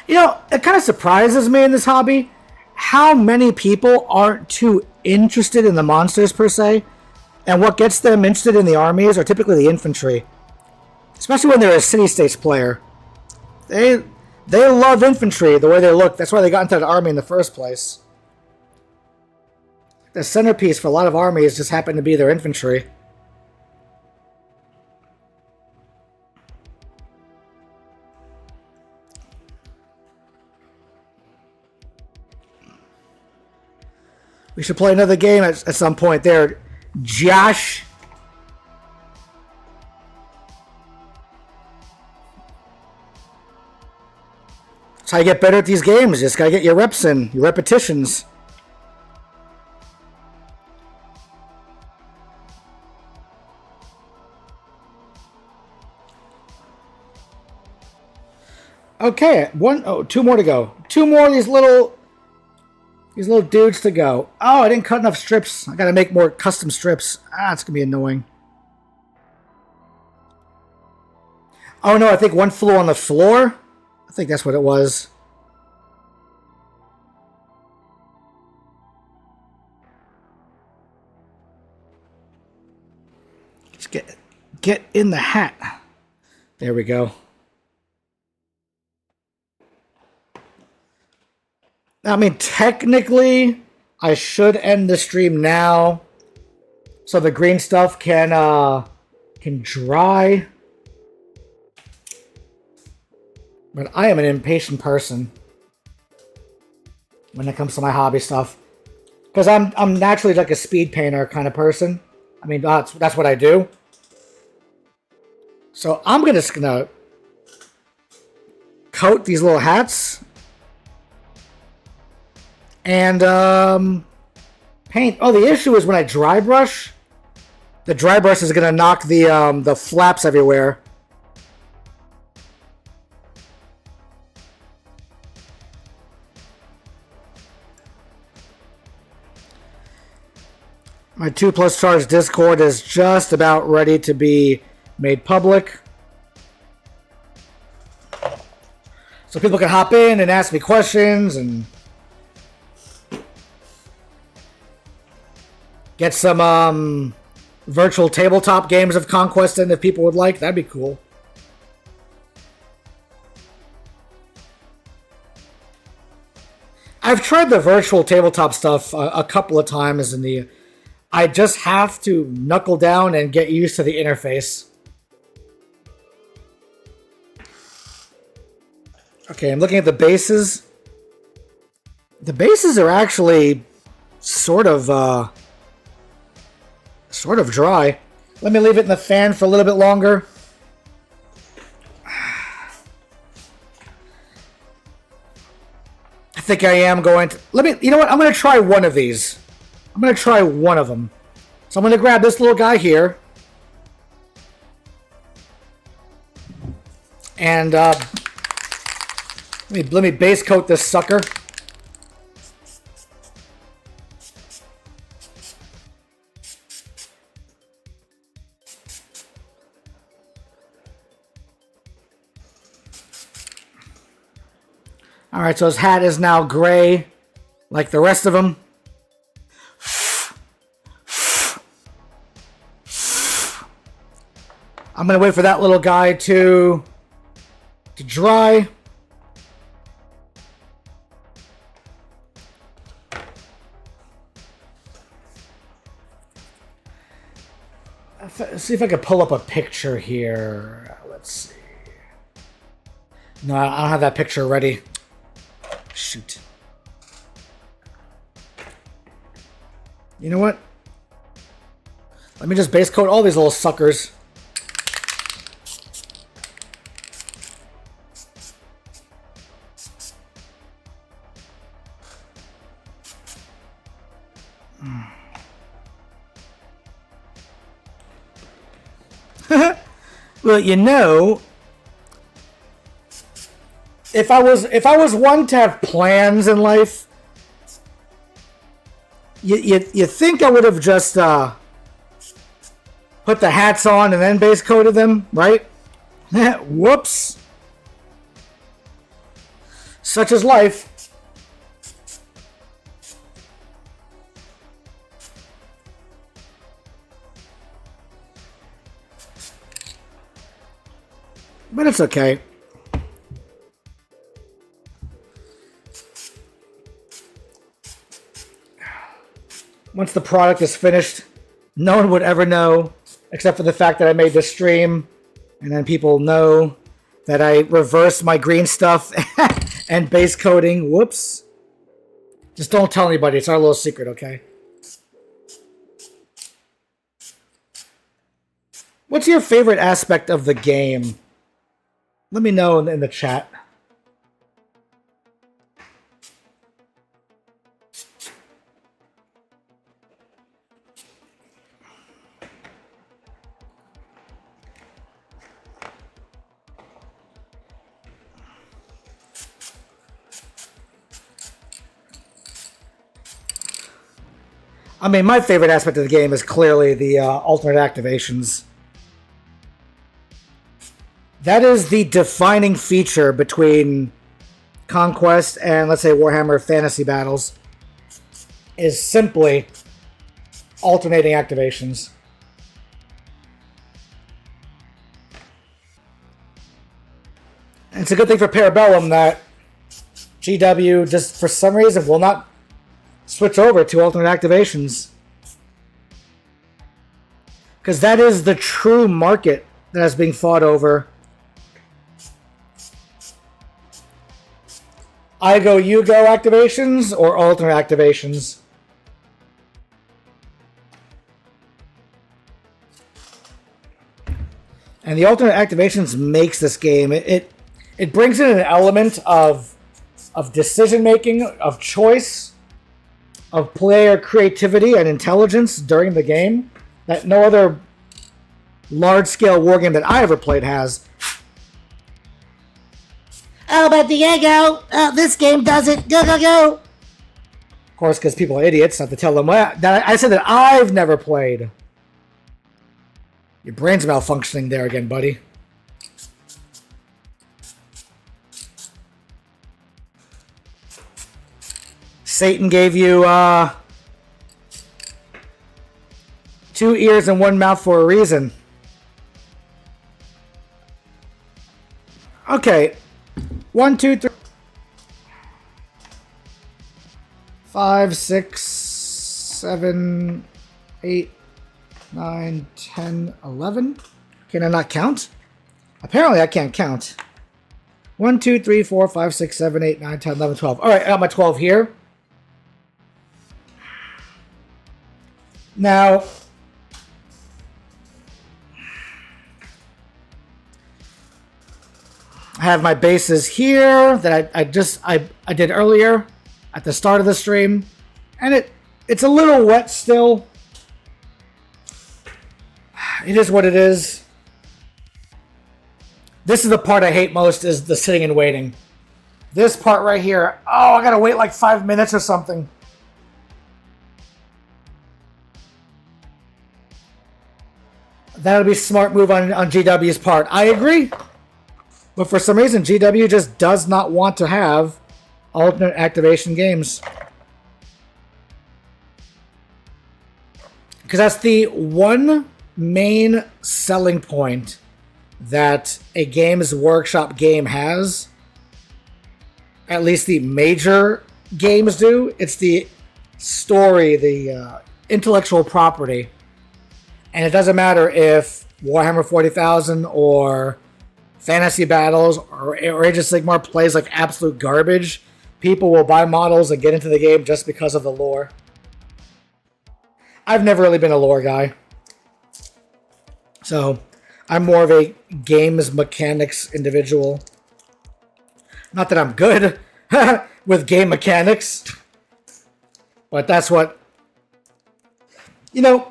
You know, it kind of surprises me in this hobby how many people aren't too interested in the monsters, per se. And what gets them interested in the armies are typically the infantry. Especially when they're a city-states player. They love infantry, the way they look. That's why they got into the army in the first place. The centerpiece for a lot of armies just happen to be their infantry. We should play another game at some point there, Josh. That's how you get better at these games. You just gotta get your reps in, your repetitions. Okay, two more to go. Two more of these little dudes to go. Oh, I didn't cut enough strips. I gotta make more custom strips. Ah, it's gonna be annoying. Oh no, I think one flew on the floor. I think that's what it was. Just get in the hat. There we go. I mean, technically, I should end the stream now, so the green stuff can dry. But I am an impatient person when it comes to my hobby stuff, because I'm naturally like a speed painter kind of person. I mean, that's what I do. So I'm just gonna coat these little hats. And paint. Oh, the issue is when I dry brush, the dry brush is gonna knock the flaps everywhere. My 2+ charge Discord is just about ready to be made public, so people can hop in and ask me questions and get some virtual tabletop games of Conquest in if people would like. That'd be cool. I've tried the virtual tabletop stuff a couple of times, and I just have to knuckle down and get used to the interface. Okay, I'm looking at the bases. The bases are actually sort of dry. Let me leave it in the fan for a little bit longer. I think I am going to... You know what? I'm going to try one of these. I'm going to try one of them. So I'm going to grab this little guy here. And let me base coat this sucker. Alright, so his hat is now gray, like the rest of them. I'm going to wait for that little guy to dry. Let's see if I can pull up a picture here. Let's see. No, I don't have that picture ready. Shoot. You know what? Let me just base coat all these little suckers. Well, you know, if I was one to have plans in life, you think I would have just put the hats on and then base coated them, right? Whoops. Such is life. But it's okay. Once the product is finished, no one would ever know, except for the fact that I made this stream, and then people know that I reversed my green stuff and base coating. Whoops. Just don't tell anybody. It's our little secret, okay? What's your favorite aspect of the game? Let me know in the chat. I mean, my favorite aspect of the game is clearly the alternate activations. That is the defining feature between Conquest and, let's say, Warhammer Fantasy Battles, is simply alternating activations. And it's a good thing for Parabellum that GW just, for some reason, will not switch over to alternate activations. Because that is the true market that is being fought over. I go, you go activations or alternate activations. And the alternate activations makes this game. It brings in an element of decision making, of choice, of player creativity and intelligence during the game that no other large scale wargame that I ever played has. Oh, but Diego, this game doesn't. Go, go, go. Of course, because people are idiots. I have to tell them that I said that I've never played. Your brain's malfunctioning there again, buddy. Satan gave you 2 ears and 1 mouth for a reason. Okay. 1, 2, 3, 5, 6, 7, 8, 9, 10, 11. Can I not count? Apparently I can't count. 1, 2, 3, 4, 5, 6, 7, 8, 9, 10, 11, 12. Alright, I got my 12 here. Now, I have my bases here that I did earlier at the start of the stream, and it's a little wet still. It is what it is. This is the part I hate most, is the sitting and waiting. This part right here, oh, I gotta wait like 5 minutes or something. That would be a smart move on GW's part. I agree. But for some reason, GW just does not want to have alternate activation games. Because that's the one main selling point that a Games Workshop game has. At least the major games do. It's the story, the intellectual property. And it doesn't matter if Warhammer 40,000 or Fantasy Battles or Age of Sigmar plays like absolute garbage. People will buy models and get into the game just because of the lore. I've never really been a lore guy. So I'm more of a games mechanics individual. Not that I'm good with game mechanics, but that's what, you know,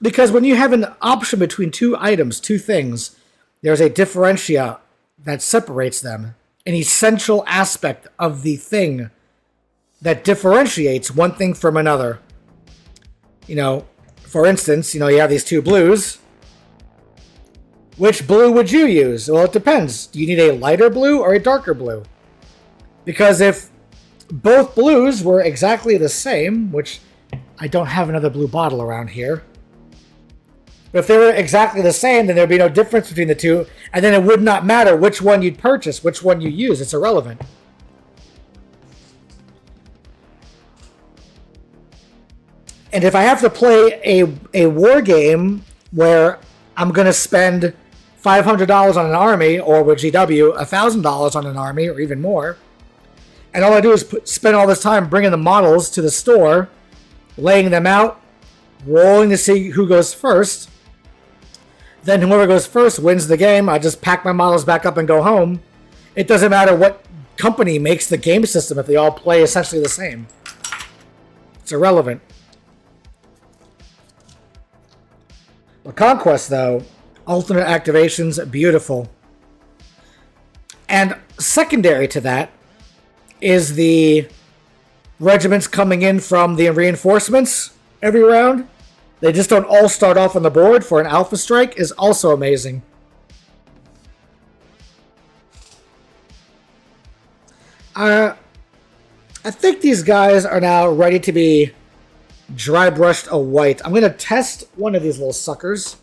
because when you have an option between two items, two things, there's a differentia that separates them, an essential aspect of the thing that differentiates one thing from another. You know, for instance, you have these two blues. Which blue would you use? Well, it depends. Do you need a lighter blue or a darker blue? Because if both blues were exactly the same, which I don't have another blue bottle around here, but if they were exactly the same, then there'd be no difference between the two, and then it would not matter which one you'd purchase, which one you use. It's irrelevant. And if I have to play a war game where I'm going to spend $500 on an army, or with GW, $1,000 on an army, or even more, and all I do is spend all this time bringing the models to the store, laying them out, rolling to see who goes first, then whoever goes first wins the game. I just pack my models back up and go home. It doesn't matter what company makes the game system if they all play essentially the same. It's irrelevant. The Conquest, though, alternate activations, beautiful. And secondary to that is the regiments coming in from the reinforcements every round. They just don't all start off on the board for an alpha strike is also amazing. I think these guys are now ready to be dry brushed a white. I'm going to test one of these little suckers.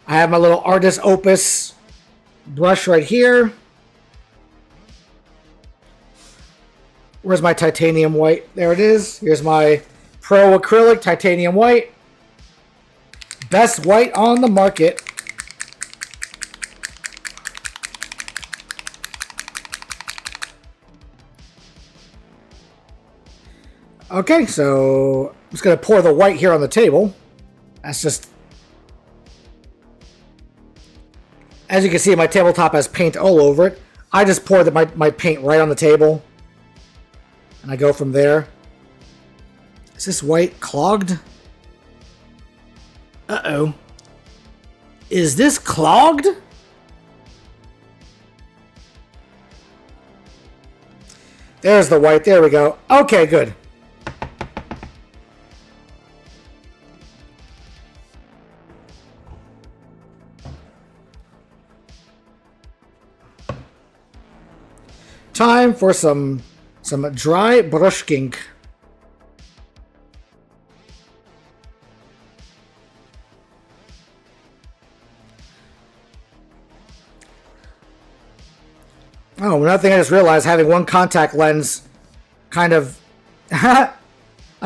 I have my little Artis Opus brush right here. Where's my titanium white? There it is. Here's my Pro Acrylic Titanium White. Best white on the market. Okay, so I'm just going to pour the white here on the table. That's just... As you can see, my tabletop has paint all over it. I just pour my paint right on the table. And I go from there. Is this white clogged? Uh-oh. Is this clogged? There's the white. There we go. Okay, good. Time for some dry brushing. Oh, another thing I just realized, having one contact lens kind of... I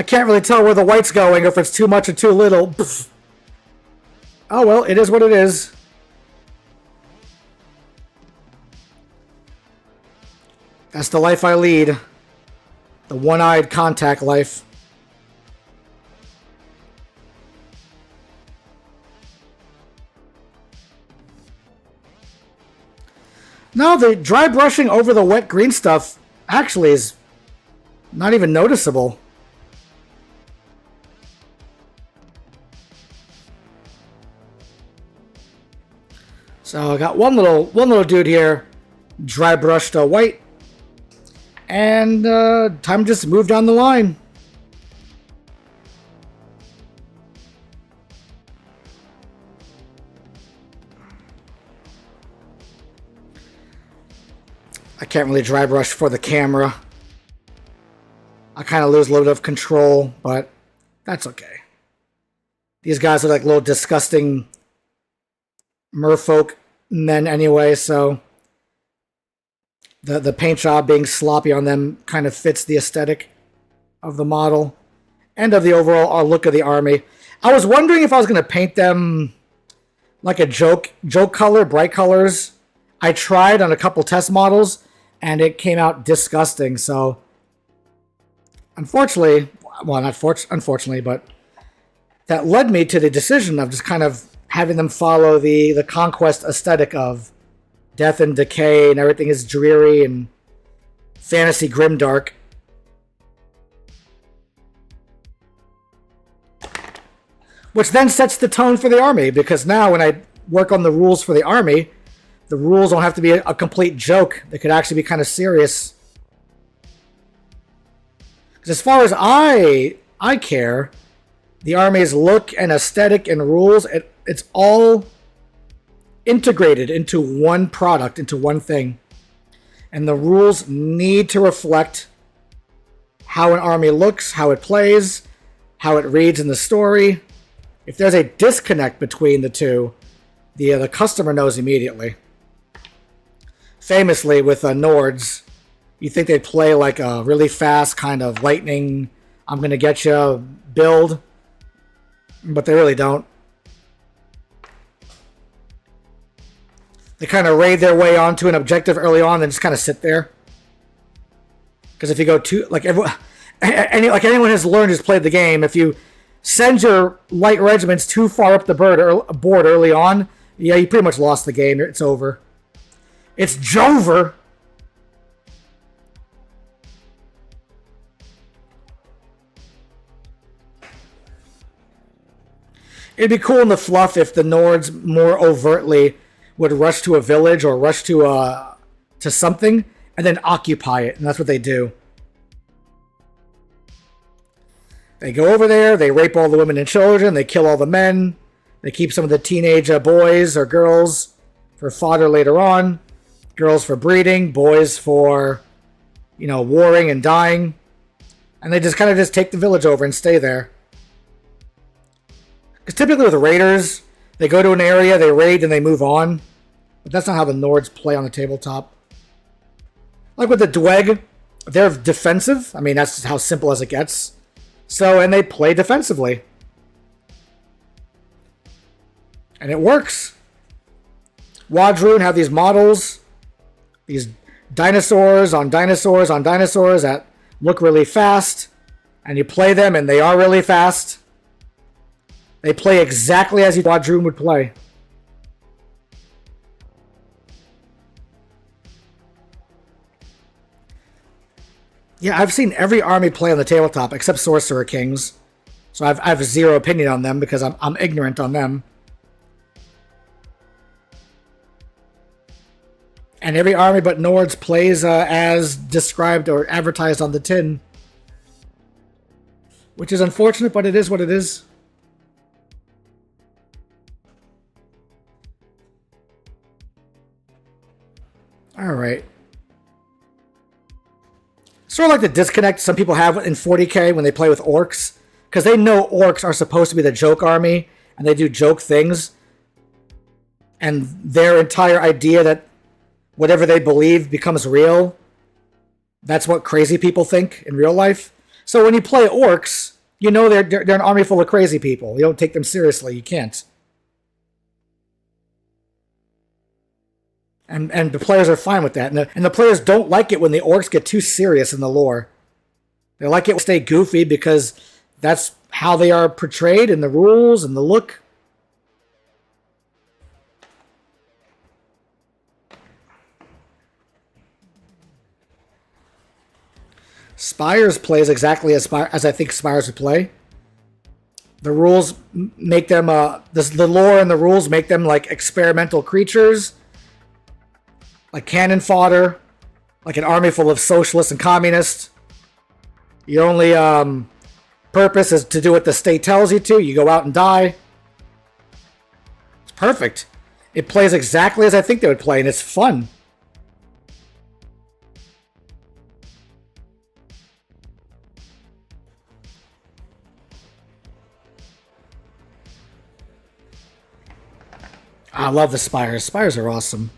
can't really tell where the white's going, or if it's too much or too little. Pfft. Oh well, it is what it is. That's the life I lead. The one-eyed contact life. No, the dry brushing over the wet green stuff actually is not even noticeable. So I got one little dude here, dry brushed white. And time just move down the line. I can't really dry brush for the camera. I kind of lose a little bit of control, but that's okay. These guys are like little disgusting merfolk men anyway, so the paint job being sloppy on them kind of fits the aesthetic of the model and of the overall look of the army. I was wondering if I was going to paint them like a joke color, bright colors. I tried on a couple test models, and it came out disgusting. So, unfortunately, well, not unfortunately, but that led me to the decision of just kind of having them follow the conquest aesthetic of death and decay, and everything is dreary and fantasy grimdark. Which then sets the tone for the army, because now when I work on the rules for the army, the rules don't have to be a complete joke. They could actually be kind of serious. Because as far as I care, the army's look and aesthetic and rules, it's all integrated into one product, into one thing. And the rules need to reflect how an army looks, how it plays, how it reads in the story. If there's a disconnect between the two, the customer knows immediately. Famously, with Nords, you think they play like a really fast kind of lightning, I'm going to get you build, but they really don't. They kind of raid their way onto an objective early on and just kind of sit there. Because if you go too, like anyone has learned who's played the game, if you send your light regiments too far up the board early on, yeah, you pretty much lost the game. It's over. It's Jover. It'd be cool in the fluff if the Nords more overtly would rush to a village or rush to something and then occupy it, and that's what they do. They go over there, they rape all the women and children, they kill all the men, they keep some of the teenage boys or girls for fodder later on, girls for breeding, boys for, warring and dying, and they just kind of just take the village over and stay there. Because typically with raiders, they go to an area, they raid, and they move on. But that's not how the Nords play on the tabletop. Like with the Dweg, they're defensive. I mean, that's how simple as it gets. So, and they play defensively. And it works. Wadroon have these models, these dinosaurs on dinosaurs on dinosaurs that look really fast. And you play them, and they are really fast. They play exactly as Wadroon would play. Yeah, I've seen every army play on the tabletop except Sorcerer Kings. So I have zero opinion on them because I'm ignorant on them. And every army but Nords plays as described or advertised on the tin. Which is unfortunate, but it is what it is. Alright. Sort of like the disconnect some people have in 40k when they play with orcs. Because they know orcs are supposed to be the joke army, and they do joke things. And their entire idea that whatever they believe becomes real, that's what crazy people think in real life. So when you play orcs, you know they're an army full of crazy people. You don't take them seriously. You can't. And the players are fine with that. And the players don't like it when the orcs get too serious in the lore. They like it to stay goofy because that's how they are portrayed in the rules and the look. Spires plays exactly as I think Spires would play. The rules make them, the lore and the rules make them like experimental creatures. Like cannon fodder, like an army full of socialists and communists. Your only purpose is to do what the state tells you to. You go out and die. It's perfect. It plays exactly as I think they would play, and it's fun. I love the Spires. Spires are awesome.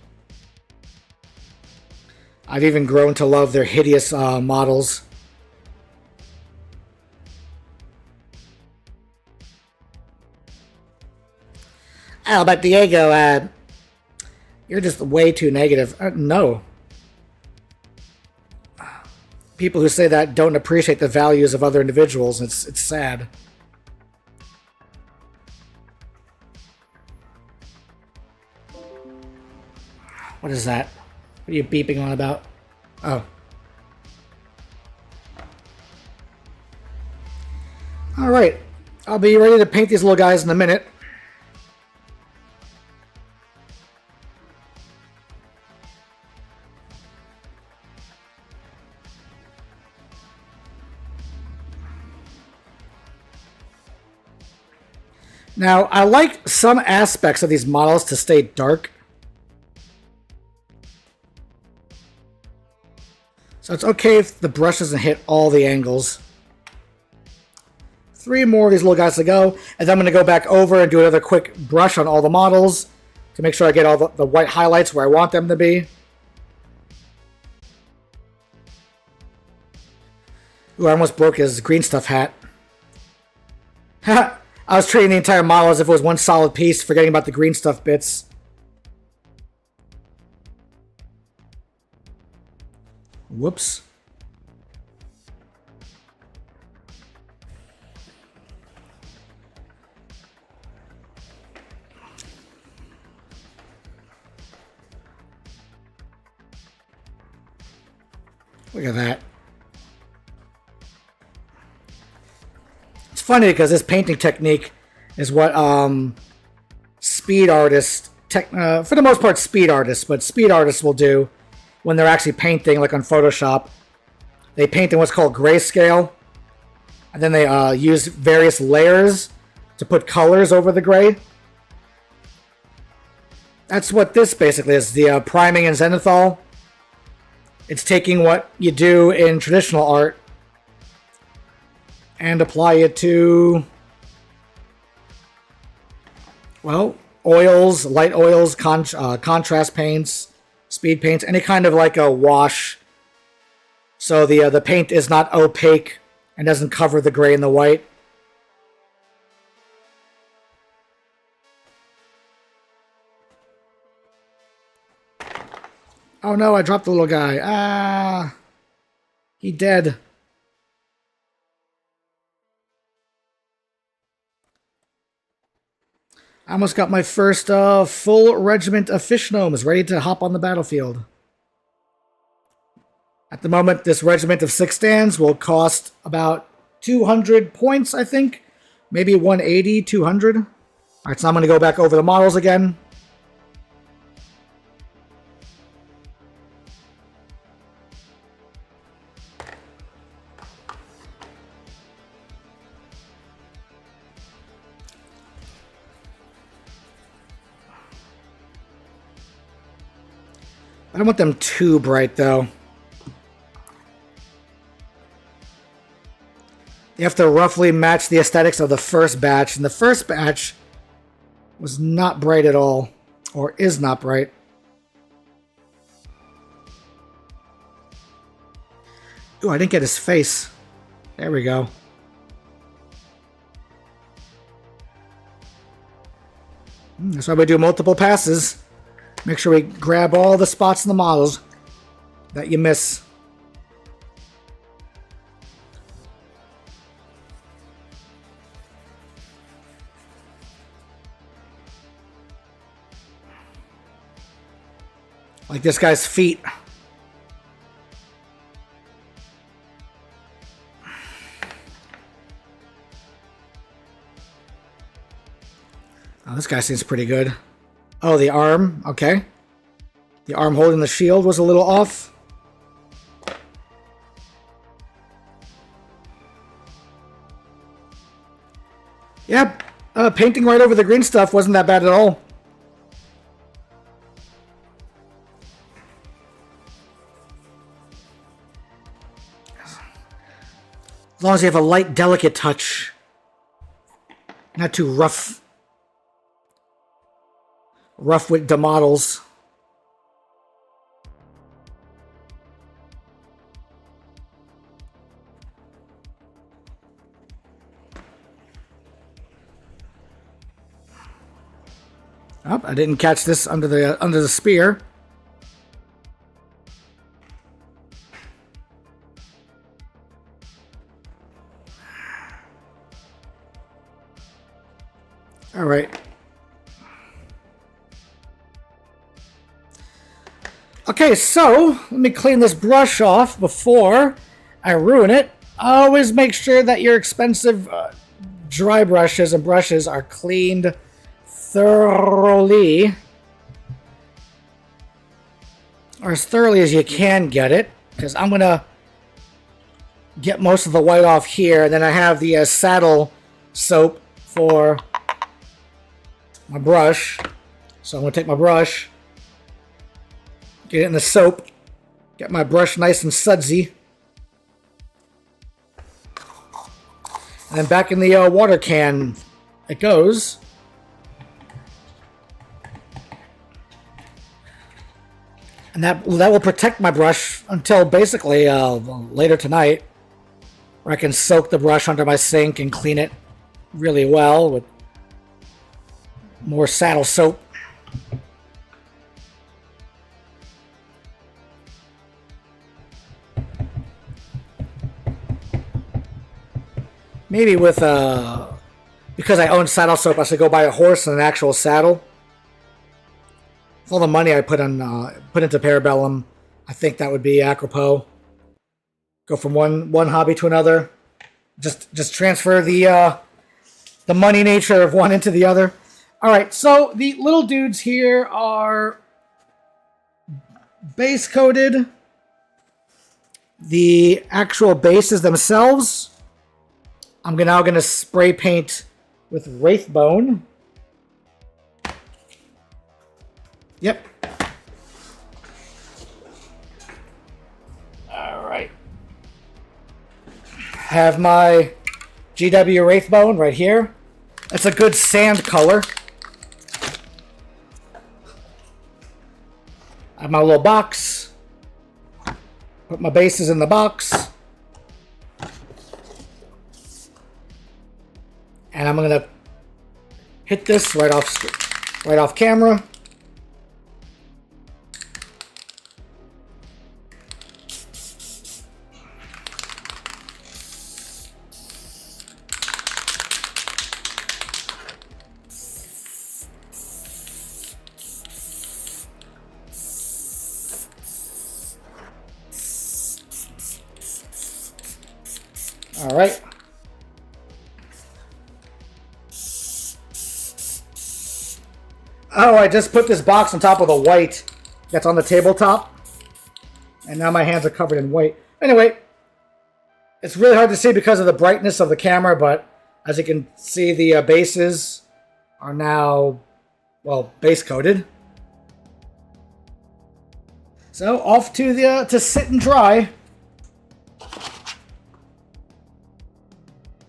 I've even grown to love their hideous models. Oh, but Diego, you're just way too negative. No. people who say that don't appreciate the values of other individuals. It's sad. What is that? What are you beeping on about? Oh. Alright. I'll be ready to paint these little guys in a minute. Now, I like some aspects of these models to stay dark. So it's okay if the brush doesn't hit all the angles. 3 more of these little guys to go. And then I'm going to go back over and do another quick brush on all the models to make sure I get all the white highlights where I want them to be. Ooh, I almost broke his green stuff hat. Haha. I was treating the entire model as if it was one solid piece, forgetting about the green stuff bits. Whoops. Look at that. It's funny because this painting technique is what speed artists, for the most part speed artists, but speed artists will do when they're actually painting, like on Photoshop. They paint in what's called grayscale, and then they use various layers to put colors over the gray. That's what this basically is, the priming and zenithal. It's taking what you do in traditional art and apply it to, well, oils, light oils, contrast paints, speed paints, any kind of like a wash. So the paint is not opaque and doesn't cover the gray and the white. Oh no, I dropped the little guy. Ah, he dead. I almost got my first full regiment of Fishgnomes ready to hop on the battlefield. At the moment, this regiment of 6 stands will cost about 200 points, I think. Maybe 180, 200. Alright, so I'm going to go back over the models again. I don't want them too bright, though. You have to roughly match the aesthetics of the first batch, and the first batch was not bright at all, or is not bright. Ooh, I didn't get his face. There we go. That's why we do multiple passes. Make sure we grab all the spots in the models that you miss. Like this guy's feet. Oh, this guy seems pretty good. Oh, the arm. Okay. The arm holding the shield was a little off. Yep. Painting right over the green stuff wasn't that bad at all. As long as you have a light, delicate touch. Not too rough. Rough with the models. Oh, I didn't catch this under the spear. All right. Okay, so let me clean this brush off before I ruin it. Always make sure that your expensive dry brushes and brushes are cleaned thoroughly, or as thoroughly as you can get it, because I'm going to get most of the white off here, and then I have the saddle soap for my brush. So I'm going to take my brush, get it in the soap, get my brush nice and sudsy, and then back in the water can it goes. And that will protect my brush until basically later tonight, where I can soak the brush under my sink and clean it really well with more saddle soap. Maybe with because I own saddle soap, I should go buy a horse and an actual saddle. With all the money I put into Parabellum, I think that would be Acropo. Go from one hobby to another. Just transfer the money nature of one into the other. All right, so the little dudes here are base coated. The actual bases themselves, I'm now going to spray paint with Wraithbone. Yep. All right. Have my GW Wraithbone right here. It's a good sand color. I have my little box. Put my bases in the box. And I'm going to hit this right off camera. All right. Oh, I just put this box on top of the white that's on the tabletop. And now my hands are covered in white. Anyway, it's really hard to see because of the brightness of the camera, but as you can see, the bases are now, well, base coated. So off to sit and dry.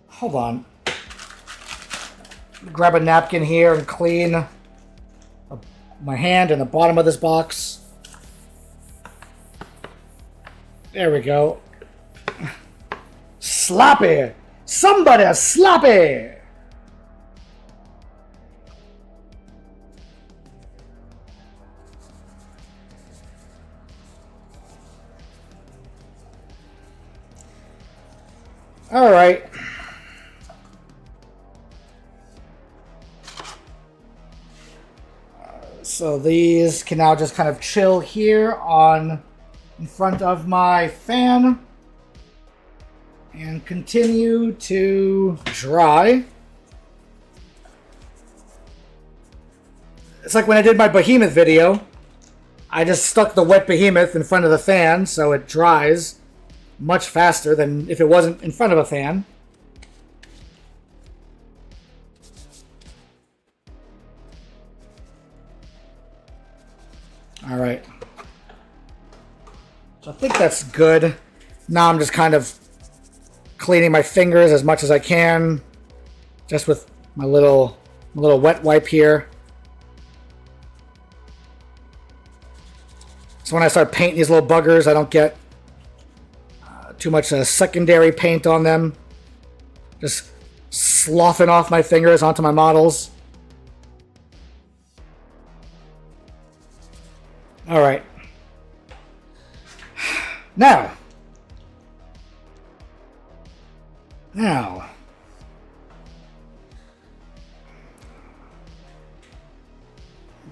Hold on. Grab a napkin here and clean my hand and the bottom of this box. There we go. Sloppy! Somebody sloppy! All right. So these can now just kind of chill here in front of my fan and continue to dry. It's like when I did my behemoth video, I just stuck the wet behemoth in front of the fan so it dries much faster than if it wasn't in front of a fan. All right. So I think that's good. Now I'm just kind of cleaning my fingers as much as I can, just with my little wet wipe here. So when I start painting these little buggers, I don't get too much secondary paint on them. Just sloughing off my fingers onto my models. All right. Now,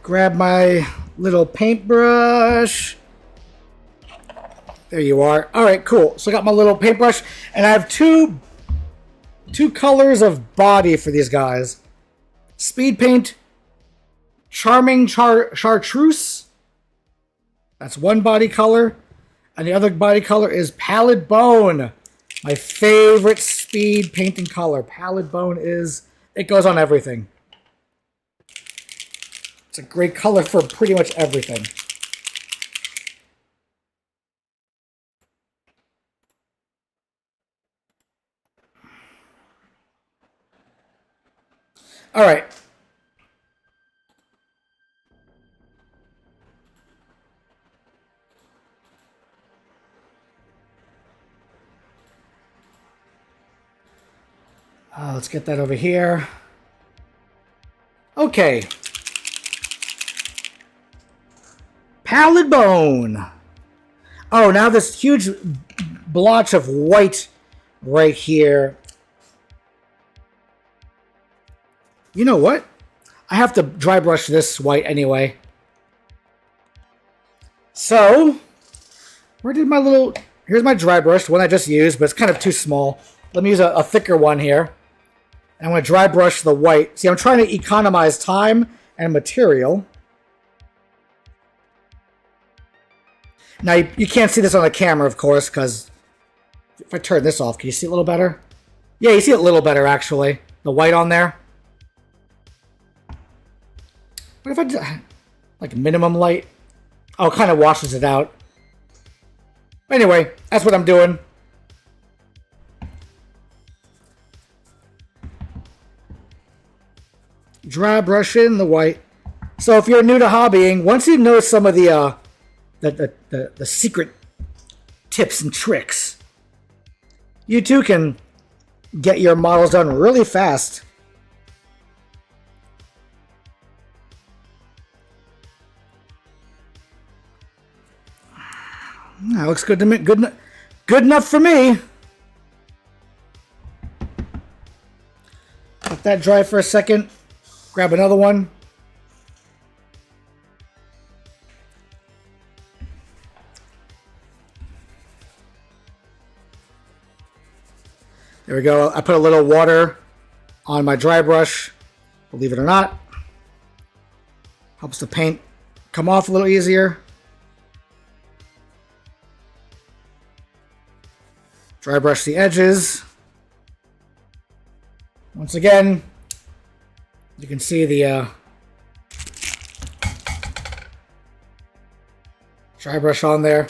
Grab my little paintbrush. There you are. All right, cool. So I got my little paintbrush, and I have two colors of body for these guys. Speed paint, Charming Chartreuse. That's one body color. And the other body color is Pallid Bone. My favorite speed painting color. Pallid Bone it goes on everything. It's a great color for pretty much everything. All right. Let's get that over here. Okay. Pallid Bone. Oh, now this huge blotch of white right here. You know what? I have to dry brush this white anyway. So, where did my little... Here's my dry brush, the one I just used, but it's kind of too small. Let me use a thicker one here. And I'm going to dry brush the white. See, I'm trying to economize time and material. Now, you can't see this on the camera, of course, because if I turn this off, can you see it a little better? Yeah, you see it a little better, actually. The white on there. What if I do, like, minimum light? Oh, it kind of washes it out. Anyway, that's what I'm doing. Dry brush in the white. So if you're new to hobbying, once you know some of the secret tips and tricks, you too can get your models done really fast. That looks good to me. Good enough for me. Let that dry for a second. Grab another one. There we go. I put a little water on my dry brush. Believe it or not. Helps the paint come off a little easier. Dry brush the edges. Once again, you can see the dry brush on there.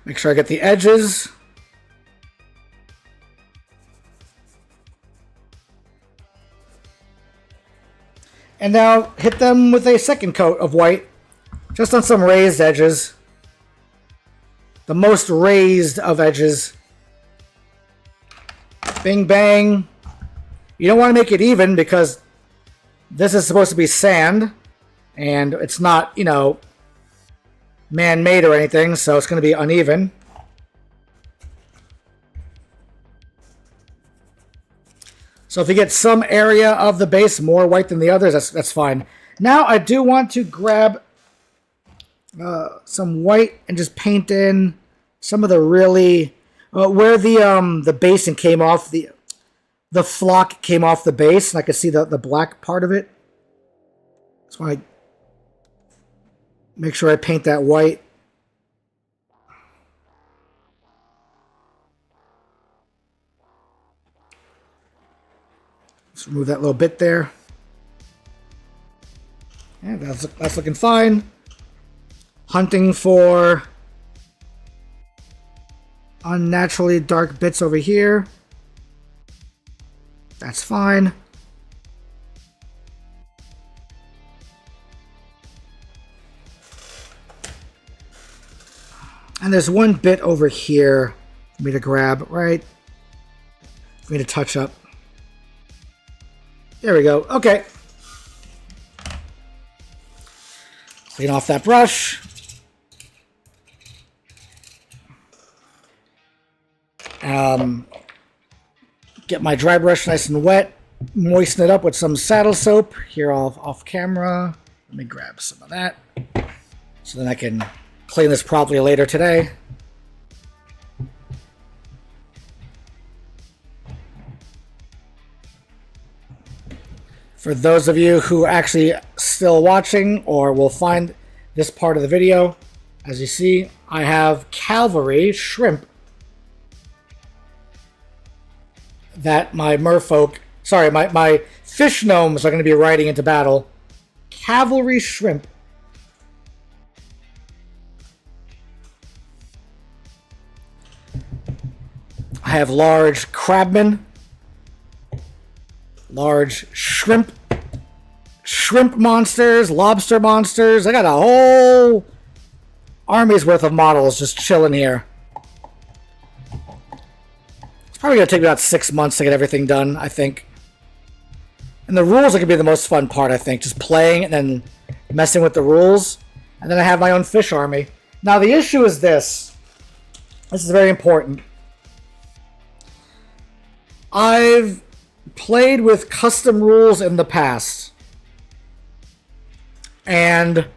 Make sure I get the edges. And now hit them with a second coat of white, just on some raised edges. The most raised of edges. Bing bang. You don't want to make it even because this is supposed to be sand. And it's not, you know, man-made or anything, so it's going to be uneven. So if you get some area of the base more white than the others, that's fine. Now I do want to grab some white and just paint in some of the really where the basing came off, the flock came off the base, and I can see the black part of it. Just want to make sure I paint that white. Let's remove that little bit there. Yeah, that's looking fine. Hunting for unnaturally dark bits over here. That's fine. And there's one bit over here For me to grab, right? For me to touch up. There we go. Okay. Clean off that brush. Get my dry brush nice and wet. Moisten it up with some saddle soap. Here off camera. Let me grab some of that. So then I can clean this properly later today. For those of you who are actually still watching or will find this part of the video, as you see, I have cavalry shrimp that my merfolk, sorry, my fish gnomes are going to be riding into battle. Cavalry shrimp. I have large crabmen, large shrimp monsters, lobster monsters. I got a whole army's worth of models just chilling here. It's probably going to take me about 6 months to get everything done, I think. And the rules are going to be the most fun part, I think. Just playing and then messing with the rules. And then I have my own fish army. Now, the issue is this. This is very important. I've played with custom rules in the past. And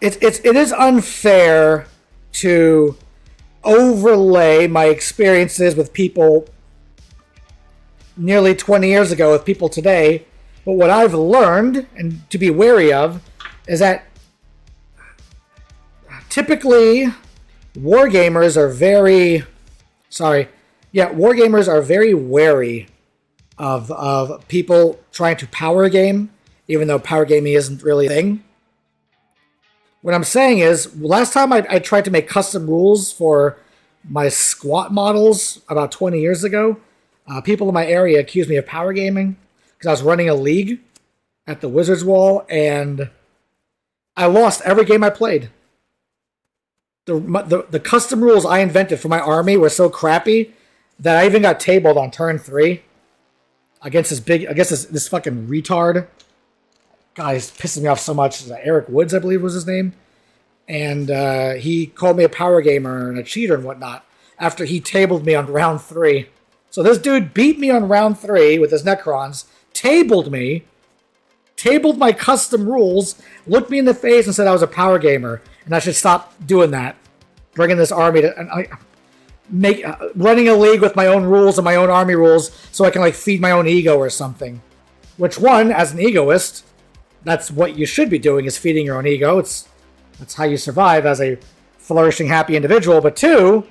it is unfair to overlay my experiences with people nearly 20 years ago with people today. But what I've learned, and to be wary of, is that typically wargamers are very wary of people trying to power game, even though power gaming isn't really a thing. What I'm saying is, last time I tried to make custom rules for my squat models about 20 years ago, people in my area accused me of power gaming because I was running a league at the Wizards Wall, and I lost every game I played. The custom rules I invented for my army were so crappy that I even got tabled on turn 3 against this fucking retard. God, he's pissing me off so much. Eric Woods, I believe was his name. And he called me a power gamer and a cheater and whatnot after he tabled me on round 3. So this dude beat me on round 3 with his Necrons, tabled me, tabled my custom rules, looked me in the face and said I was a power gamer and I should stop doing that. Bringing this army to... running a league with my own rules and my own army rules so I can like feed my own ego or something. Which one, as an egoist, that's what you should be doing, is feeding your own ego. That's how you survive as a flourishing, happy individual. But 2,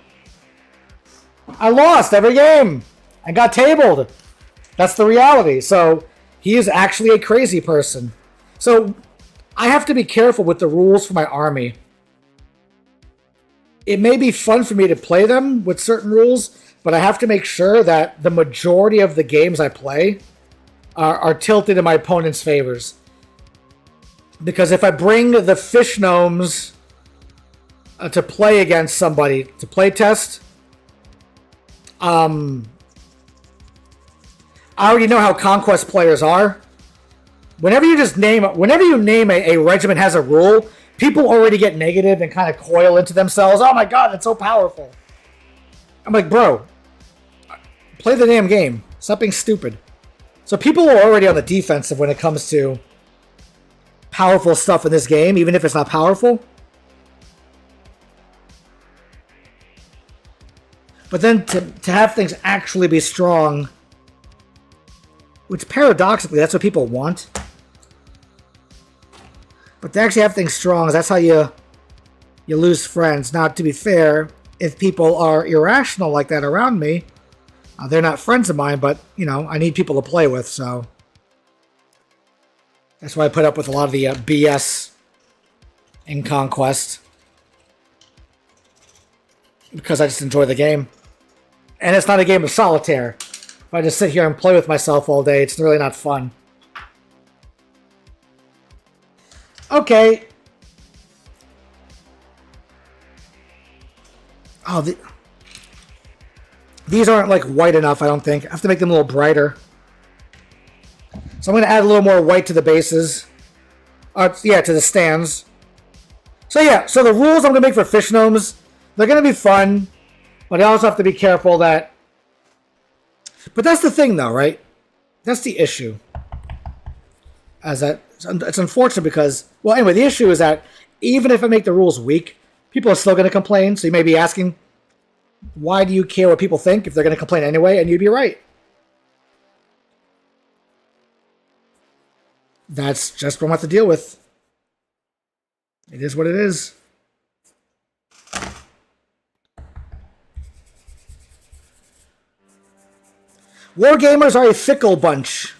I lost every game and got tabled. That's the reality. So he is actually a crazy person. So I have to be careful with the rules for my army. It may be fun for me to play them with certain rules, but I have to make sure that the majority of the games I play are tilted in my opponent's favors. Because if I bring the fish gnomes to play against somebody, to play test, I already know how conquest players are. Whenever you name a regiment has a rule, people already get negative and kind of coil into themselves. Oh my god, it's so powerful. I'm like, bro, play the damn game. Stop being stupid. So people are already on the defensive when it comes to powerful stuff in this game, even if it's not powerful. But then to have things actually be strong, which paradoxically, that's what people want. But to actually have things strong, that's how you lose friends. Now, to be fair, if people are irrational like that around me, they're not friends of mine, but, I need people to play with, so. That's why I put up with a lot of the BS in Conquest. Because I just enjoy the game. And it's not a game of solitaire. If I just sit here and play with myself all day, it's really not fun. Okay. Oh, these aren't like white enough, I don't think. I have to make them a little brighter. So I'm going to add a little more white to the bases. Yeah, to the stands. So yeah, so the rules I'm going to make for Fishgnomes, they're going to be fun, but I also have to be careful that... But that's the thing though, right? That's the issue. As that, it's unfortunate because... Well, anyway, the issue is that even if I make the rules weak, people are still going to complain. So you may be asking, why do you care what people think if they're going to complain anyway? And you'd be right. That's just what I'm going to have to deal with. It is what it is. Wargamers are a fickle bunch.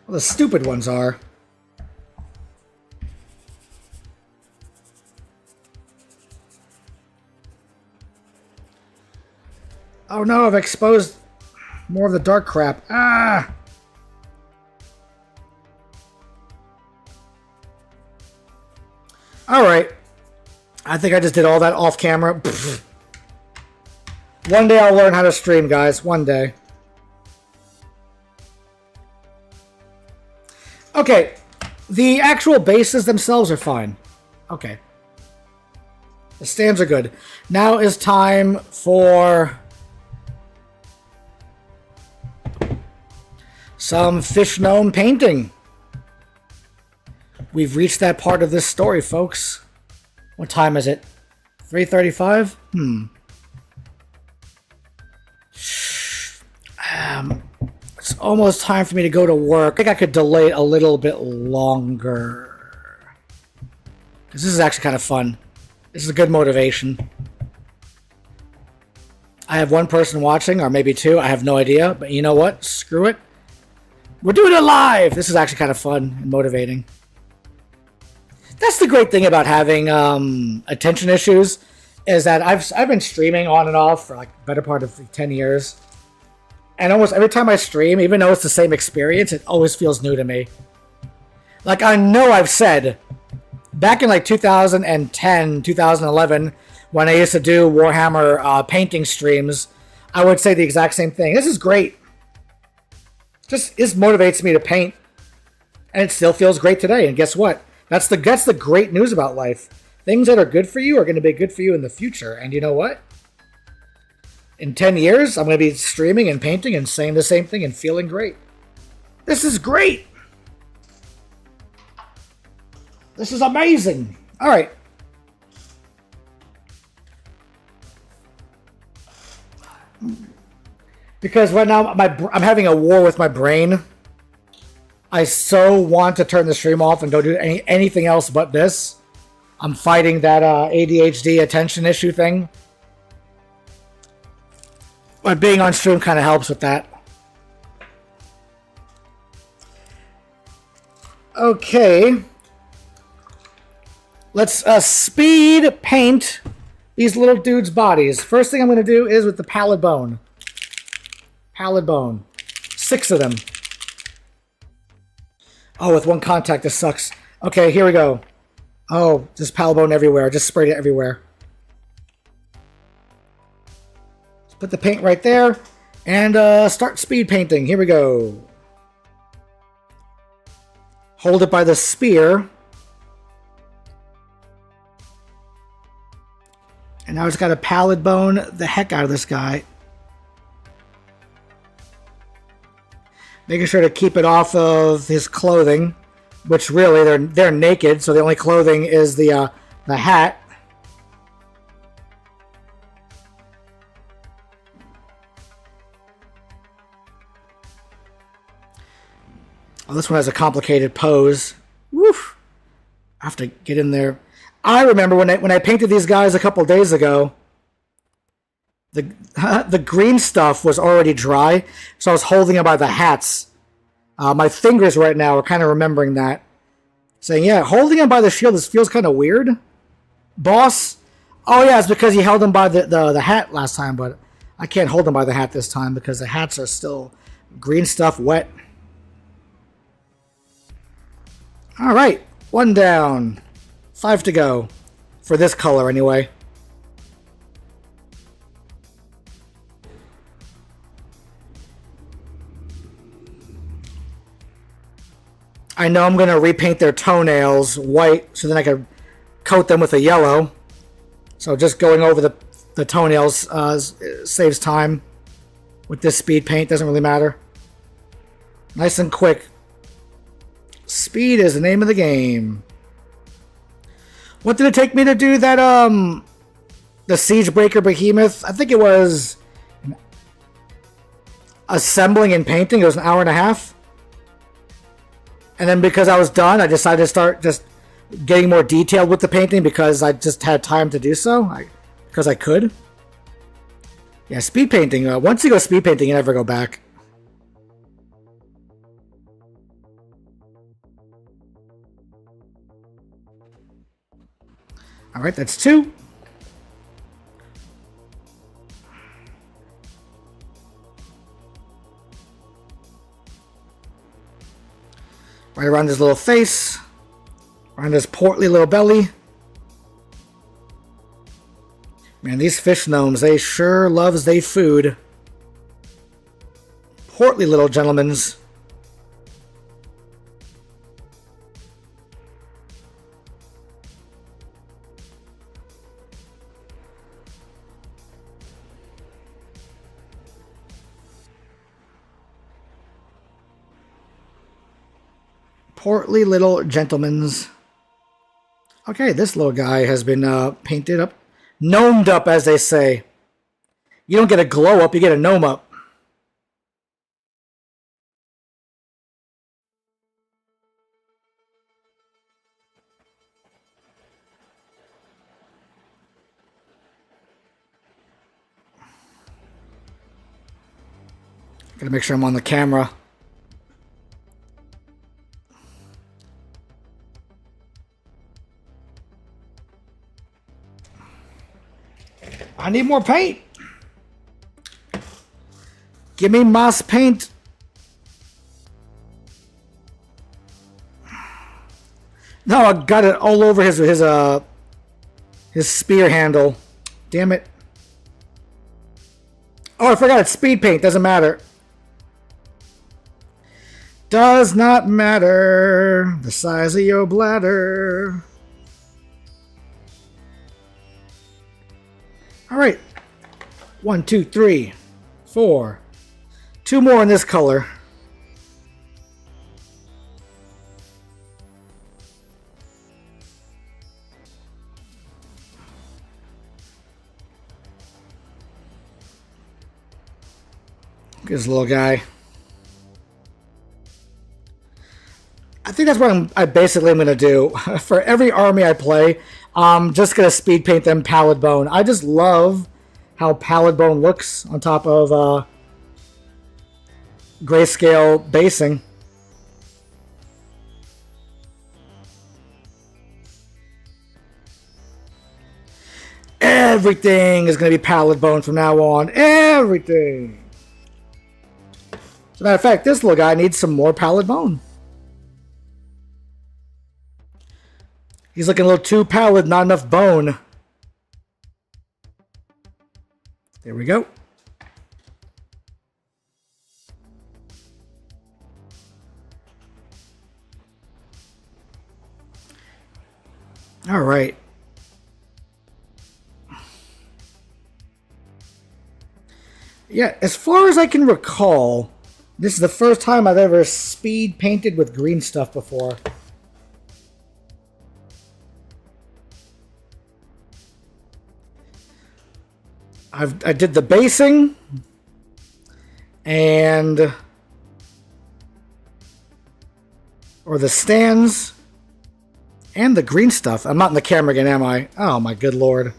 Well, the stupid ones are. Oh no, I've exposed more of the dark crap. Ah! Alright. I think I just did all that off camera. One day I'll learn how to stream, guys. One day. Okay. The actual bases themselves are fine. Okay. The stands are good. Now is time for... some Fishgnome painting. We've reached that part of this story, folks. What time is it? 3:35? It's almost time for me to go to work. I think I could delay a little bit longer. Because this is actually kind of fun. This is a good motivation. I have one person watching, or maybe two. I have no idea. But you know what? Screw it. We're doing it live! This is actually kind of fun and motivating. That's the great thing about having attention issues, is that I've been streaming on and off for like the better part of 10 years. And almost every time I stream, even though it's the same experience, it always feels new to me. Like, I know I've said, back in like 2010, 2011, when I used to do Warhammer painting streams, I would say the exact same thing. This is great. This motivates me to paint, and it still feels great today. And guess what? That's the great news about life. Things that are good for you are going to be good for you in the future. And you know what? In 10 years, I'm going to be streaming and painting and saying the same thing and feeling great. This is great. This is amazing. All right. Because right now I'm having a war with my brain. I so want to turn the stream off and go do anything else but this. I'm fighting that ADHD attention issue thing. But being on stream kind of helps with that. Okay. Let's speed paint these little dudes' bodies. First thing I'm going to do is with the pallid bone. Pallid bone. 6 of them. Oh, with one contact, this sucks. Okay, here we go. Oh, there's pallid bone everywhere. I just sprayed it everywhere. Let's put the paint right there. And start speed painting. Here we go. Hold it by the spear. And now it's got to pallid bone the heck out of this guy. Making sure to keep it off of his clothing, which really they're naked, so the only clothing is the hat. Oh, this one has a complicated pose. Woof! I have to get in there. I remember when I painted these guys a couple days ago. The green stuff was already dry, so I was holding it by the hats. My fingers right now are kind of remembering that. Saying, yeah, holding him by the shield, this feels kind of weird. Boss? Oh yeah, it's because he held him by the hat last time, but I can't hold him by the hat this time because the hats are still green stuff wet. Alright, one down. 5 to go. For this color, anyway. I know I'm going to repaint their toenails white so then I can coat them with a yellow. So just going over the toenails saves time. With this speed paint, doesn't really matter. Nice and quick. Speed is the name of the game. What did it take me to do that, the Siegebreaker Behemoth? I think it was assembling and painting. It was an hour and a half. And then because I was done, I decided to start just getting more detailed with the painting because I just had time to do so. Because I could. Yeah, speed painting. Once you go speed painting, you never go back. Alright, that's 2. Right around his little face. Around his portly little belly. Man, these Fishgnomes, they sure loves they food. Portly little gentlemens. Portly little gentlemens. Okay, this little guy has been painted up. Gnomed up, as they say. You don't get a glow up, you get a gnome up. Gotta make sure I'm on the camera. I need more paint. Give me moss paint. No, I got it all over his spear handle. Damn it. Oh, I forgot it's speed paint. Doesn't matter. Does not matter the size of your bladder. All right. 1, 2, 3, 4. 2 more in this color. Look at this little guy. I think that's what I basically am going to do. For every army I play, I'm just going to speed paint them Pallid Bone. I just love how Pallid Bone looks on top of grayscale basing. Everything is going to be Pallid Bone from now on. Everything. As a matter of fact, this little guy needs some more Pallid Bone. He's looking a little too pallid, not enough bone. There we go. All right. Yeah, as far as I can recall, this is the first time I've ever speed painted with green stuff before. I did the basing and or the stands and the green stuff. I'm not in the camera again, am I? Oh my good lord.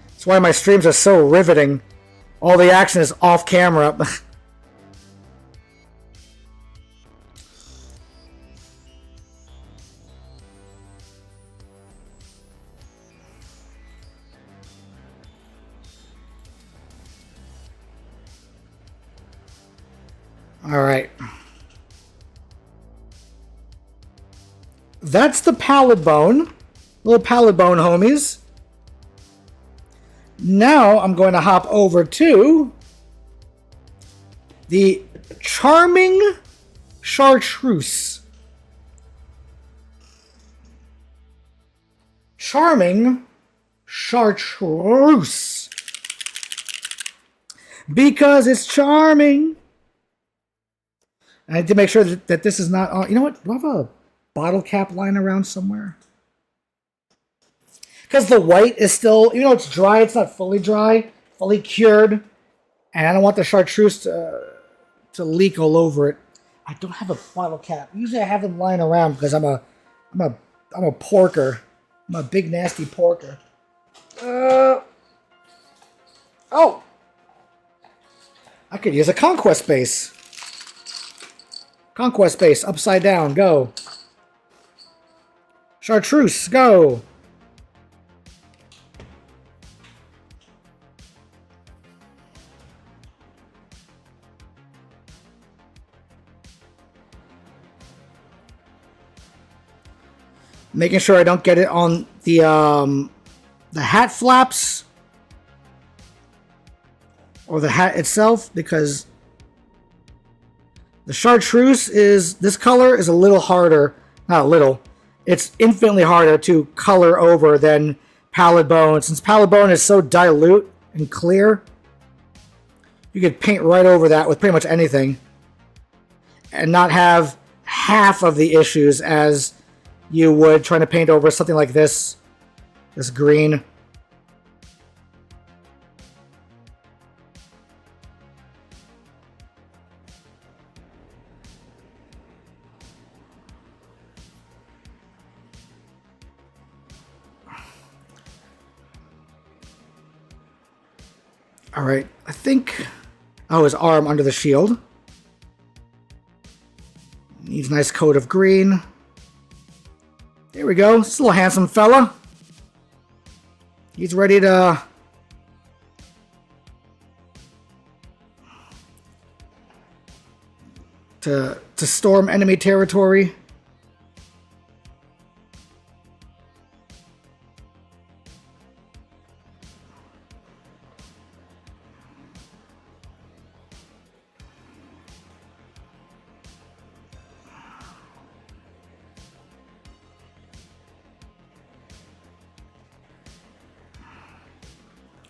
That's why my streams are so riveting. All the action is off camera. All right. that's the pallid bone. Little pallid bone homies. Now I'm going to hop over to the charming chartreuse. Charming chartreuse. Because it's charming. I need to make sure that this is not on. You know what? Do I have a bottle cap lying around somewhere? Because the white is still, even though it's dry, it's not fully dry, fully cured. And I don't want the chartreuse to leak all over it. I don't have a bottle cap. Usually I have them lying around because I'm a porker. I'm a big nasty porker. Oh! I could use a conquest base. Conquest base, upside down, go. Chartreuse, go. Making sure I don't get it on the hat flaps or the hat itself, because the chartreuse this color is a little harder, not a little, it's infinitely harder to color over than pallid bone. Since pallid bone is so dilute and clear, you could paint right over that with pretty much anything and not have half of the issues as you would trying to paint over something like this green. All right, I think, oh, his arm under the shield. Needs a nice coat of green. There we go. This little handsome fella. He's ready to storm enemy territory.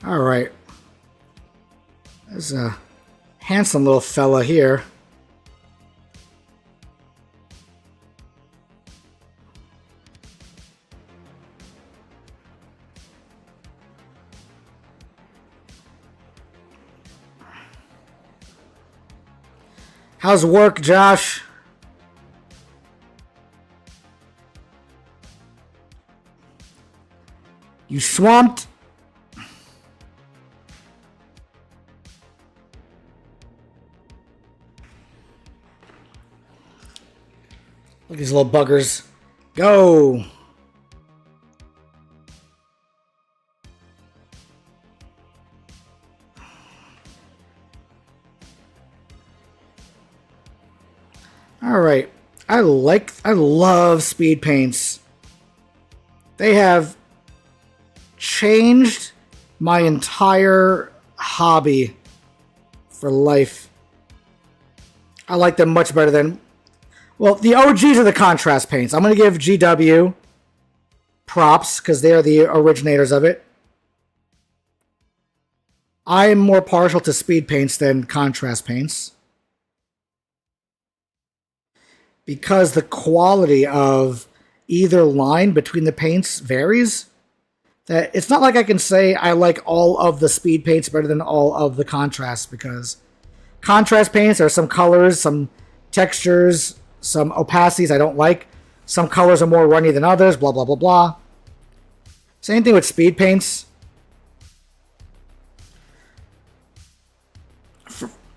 All right. There's a handsome little fella here. How's work, Josh? You swamped? Look at these little buggers. Go! Alright. I love speed paints. They have changed my entire hobby for life. I like them much better than... Well, the OGs are the contrast paints. I'm going to give GW props because they are the originators of it. I am more partial to speed paints than contrast paints, because the quality of either line between the paints varies. That it's not like I can say I like all of the speed paints better than all of the contrasts, because contrast paints are some colors, some textures, some opacities I don't like. Some colors are more runny than others, blah, blah, blah, blah. Same thing with speed paints.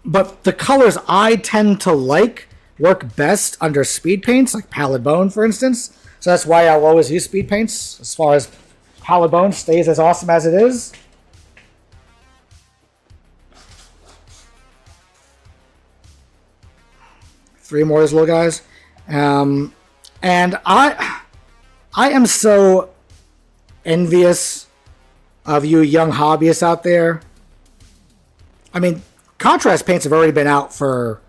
But the colors I tend to like work best under speed paints, like pallid bone, for instance. So that's why I'll always use speed paints, as far as pallid bone stays as awesome as it is. Three more of these little guys. And I am so envious of you young hobbyists out there. I mean, contrast paints have already been out for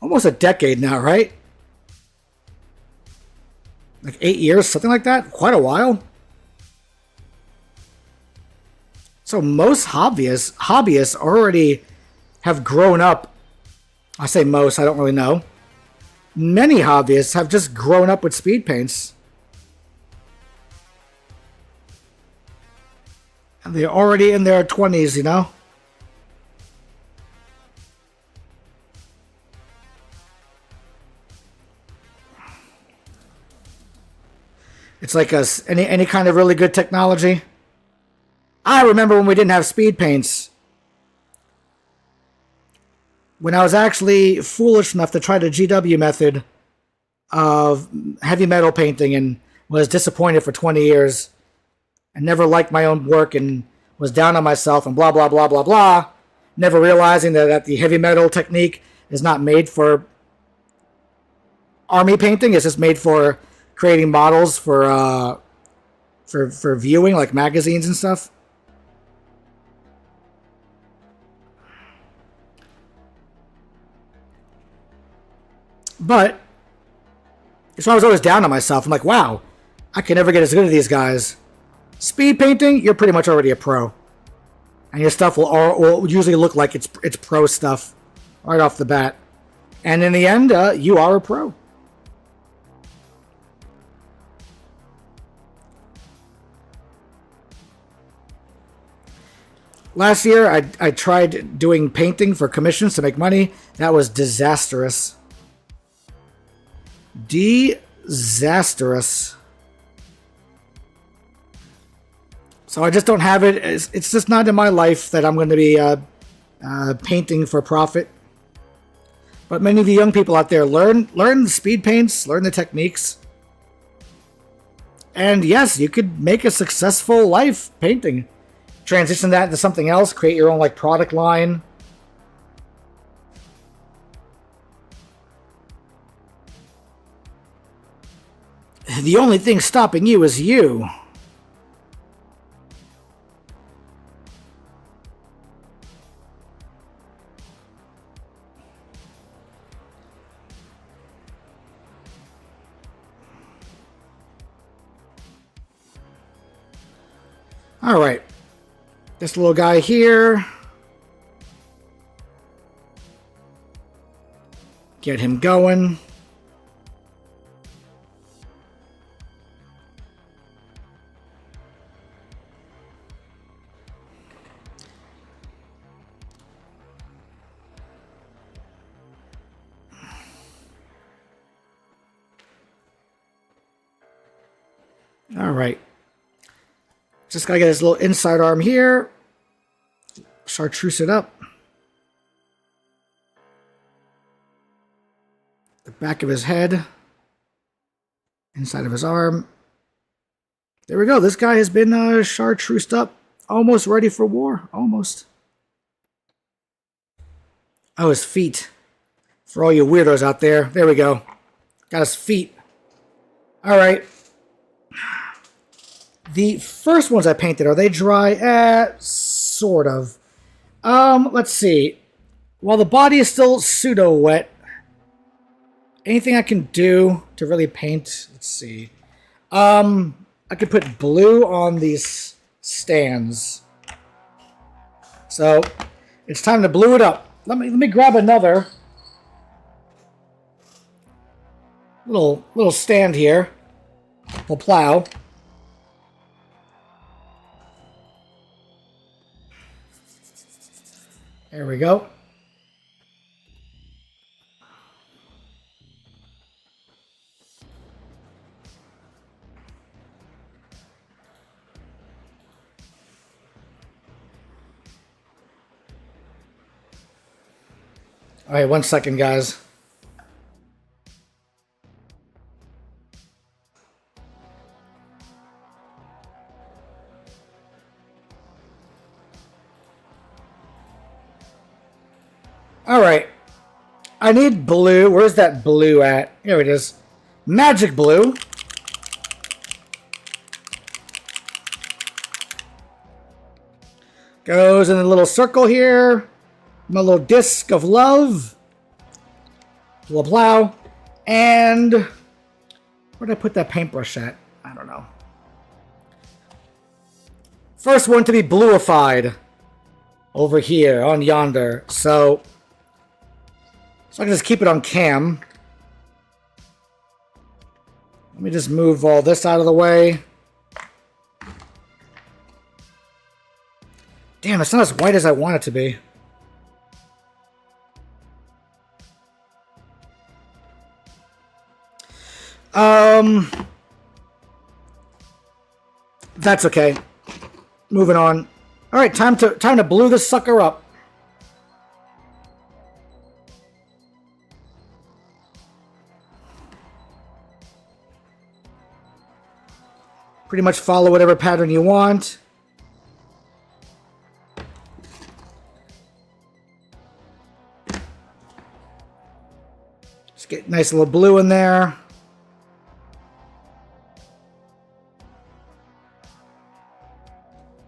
almost a decade now, right? Like 8 years, something like that. Quite a while. So most hobbyists already have grown up. I say most, I don't really know. Many hobbyists have just grown up with speed paints. And they're already in their 20s, you know? It's like any kind of really good technology. I remember when we didn't have speed paints. When I was actually foolish enough to try the GW method of heavy metal painting and was disappointed for 20 years and never liked my own work and was down on myself and blah, blah, blah, blah, blah, never realizing that the heavy metal technique is not made for army painting. It's just made for creating models for viewing, like magazines and stuff. But so I was always down on myself. I'm like, wow, I can never get as good as these guys. Speed painting, you're pretty much already a pro, and your stuff will usually look like it's pro stuff right off the bat. And in the end, you are a pro. Last year, I tried doing painting for commissions to make money. That was disastrous. Disastrous. So I just don't have it. It's just not in my life that I'm going to be painting for profit. But many of you young people out there, learn the speed paints, learn the techniques. And yes, you could make a successful life painting. Transition that into something else, create your own like product line. The only thing stopping you is you. All right. This little guy here. Get him going. All right. Just gotta get his little inside arm here. Chartreuse it up. The back of his head. Inside of his arm. There we go. This guy has been chartreused up. Almost ready for war. Almost. Oh, his feet. For all you weirdos out there. There we go. Got his feet. Alright. The first ones I painted, are they dry? Sort of. Let's see. While the body is still pseudo-wet, anything I can do to really paint? Let's see. I could put blue on these stands. So, it's time to blue it up. Let me grab another little stand here. We'll plow. There we go. All right, 1 second, guys. All right. I need blue. Where's that blue at? Here it is. Magic blue. Goes in a little circle here. My little disc of love. Little plow. And where did I put that paintbrush at? I don't know. First one to be bluified. Over here, on yonder. So I can just keep it on cam. Let me just move all this out of the way. Damn, it's not as white as I want it to be. That's okay. Moving on. All right, time to blue this sucker up. Pretty much follow whatever pattern you want. Just get nice little blue in there.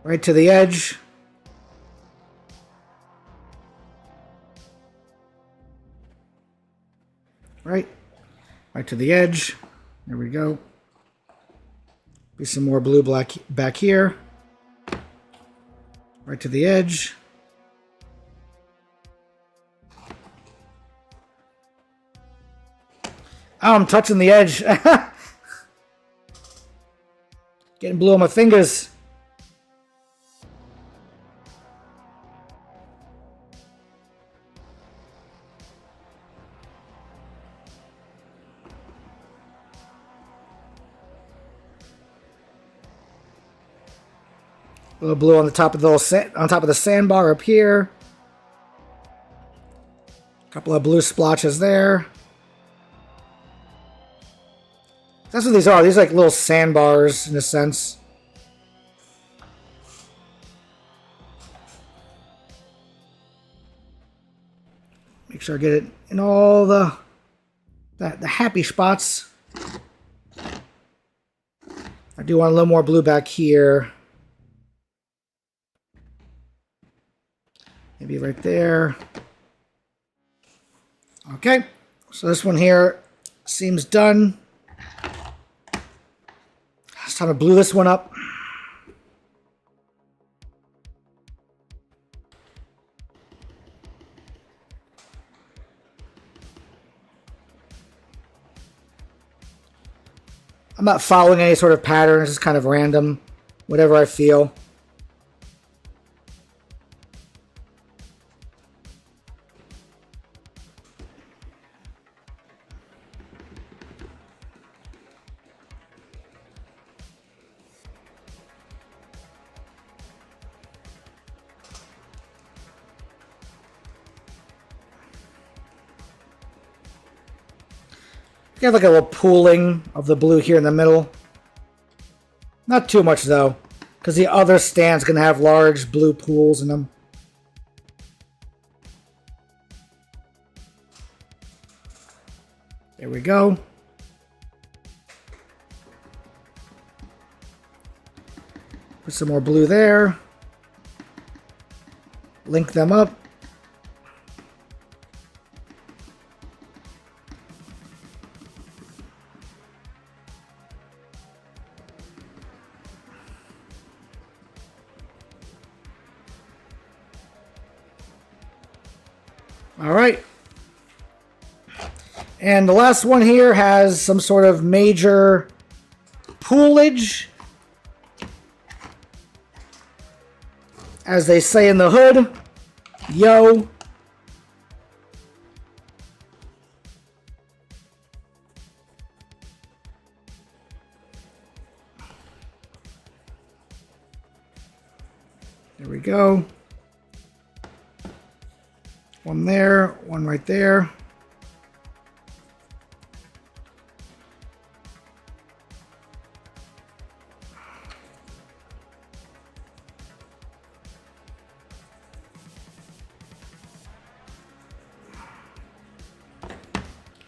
Right to the edge. Right to the edge. There we go. Be some more blue black back here. Right to the edge. Oh, I'm touching the edge. Getting blue on my fingers. A little blue on the top of the sandbar up here. A couple of blue splotches there. That's what these are. These are like little sandbars in a sense. Make sure I get it in all the happy spots. I do want a little more blue back here. Maybe right there. Okay, so this one here seems done. It's time to blue this one up. I'm not following any sort of pattern. It's just kind of random, whatever I feel. You have like a little pooling of the blue here in the middle. Not too much though, because the other stand's going to have large blue pools in them. There we go. Put some more blue there. Link them up. All right. And the last one here has some sort of major poolage. As they say in the hood, yo. There we go. One there, one right there.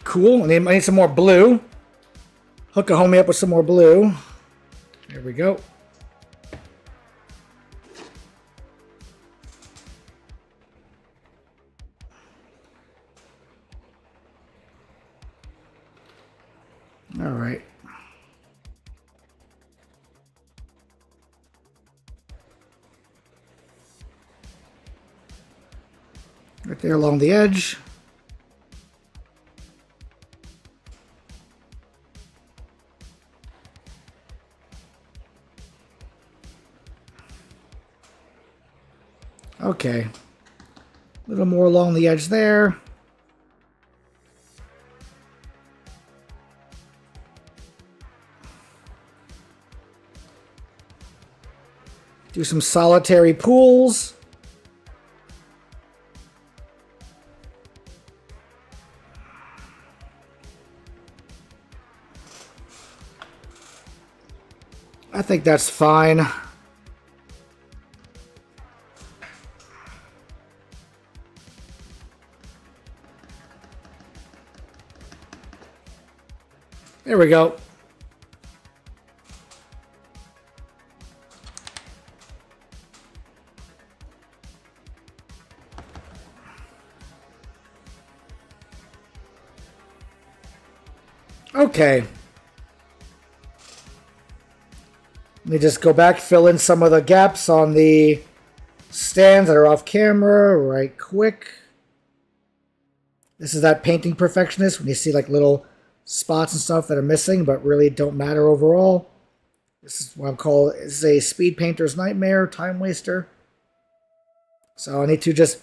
Cool. I need some more blue. Hook a homie up with some more blue. There we go. All right. Right there along the edge. Okay. A little more along the edge there. Do some solitary pools. I think that's fine. There we go. Okay. Let me just go back, fill in some of the gaps on the stands that are off camera right quick. This is that painting perfectionist when you see like little spots and stuff that are missing but really don't matter overall. This is what I'm calling, this is a speed painter's nightmare, time waster. So I need to just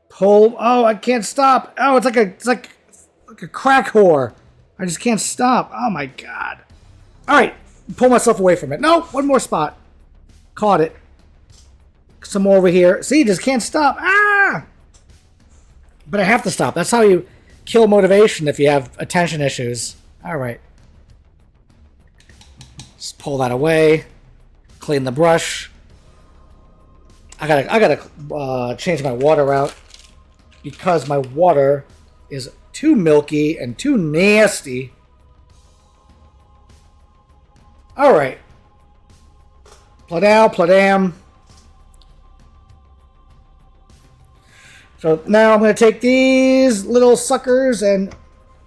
pull. Oh, I can't stop. Oh, it's like a crack whore. I just can't stop. Oh my god. All right, pull myself away from it. No, one more spot. Caught it. Some more over here. See, just can't stop. Ah! But I have to stop. That's how you kill motivation if you have attention issues. All right. Just pull that away. Clean the brush. I gotta change my water out because my water is too milky and too nasty. All right. Pladow, pladam. So now I'm going to take these little suckers and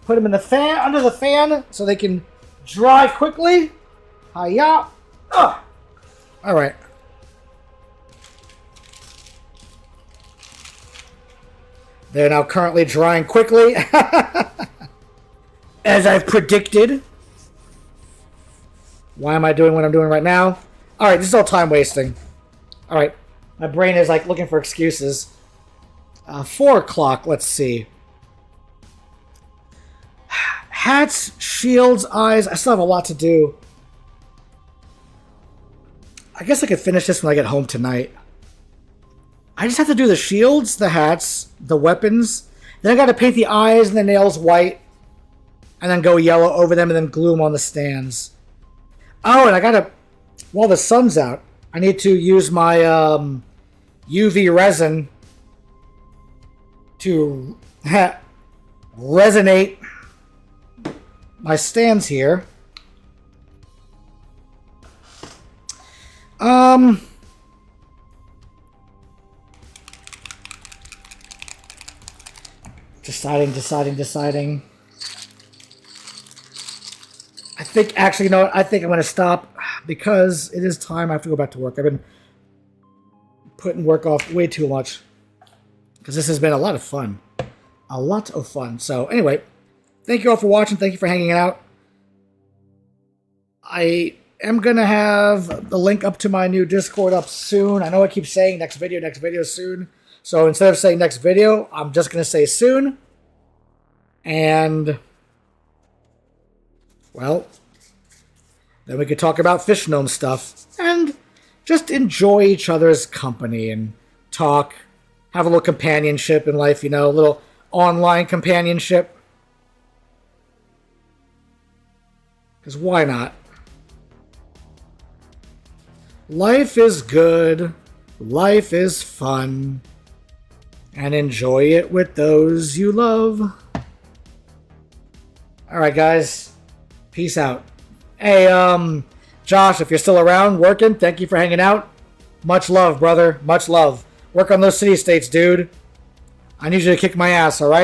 put them in the fan, under the fan, so they can dry quickly. Hiya. All right. They're now currently drying quickly, as I've predicted. Why am I doing what I'm doing right now? All right, this is all time wasting. All right, my brain is like looking for excuses. 4 o'clock, let's see. Hats, shields, eyes. I still have a lot to do. I guess I could finish this when I get home tonight. I just have to do the shields, the hats, the weapons. Then I got to paint the eyes and the nails white. And then go yellow over them and then glue them on the stands. Oh, and I got to... While the sun's out, I need to use my UV resin to resonate my stands here. Deciding. I think, actually, you know what? I think I'm going to stop because it is time. I have to go back to work. I've been putting work off way too much because this has been a lot of fun. A lot of fun. So, anyway, thank you all for watching. Thank you for hanging out. I am going to have the link up to my new Discord up soon. I know I keep saying next video soon. So, instead of saying next video, I'm just going to say soon. And... well, then we could talk about Fishgnome stuff and just enjoy each other's company and talk, have a little companionship in life, you know, a little online companionship. Because why not? Life is good, life is fun, and enjoy it with those you love. Alright, guys. Peace out. Hey, Josh, if you're still around working, thank you for hanging out. Much love, brother. Much love. Work on those city states, dude. I need you to kick my ass, alright?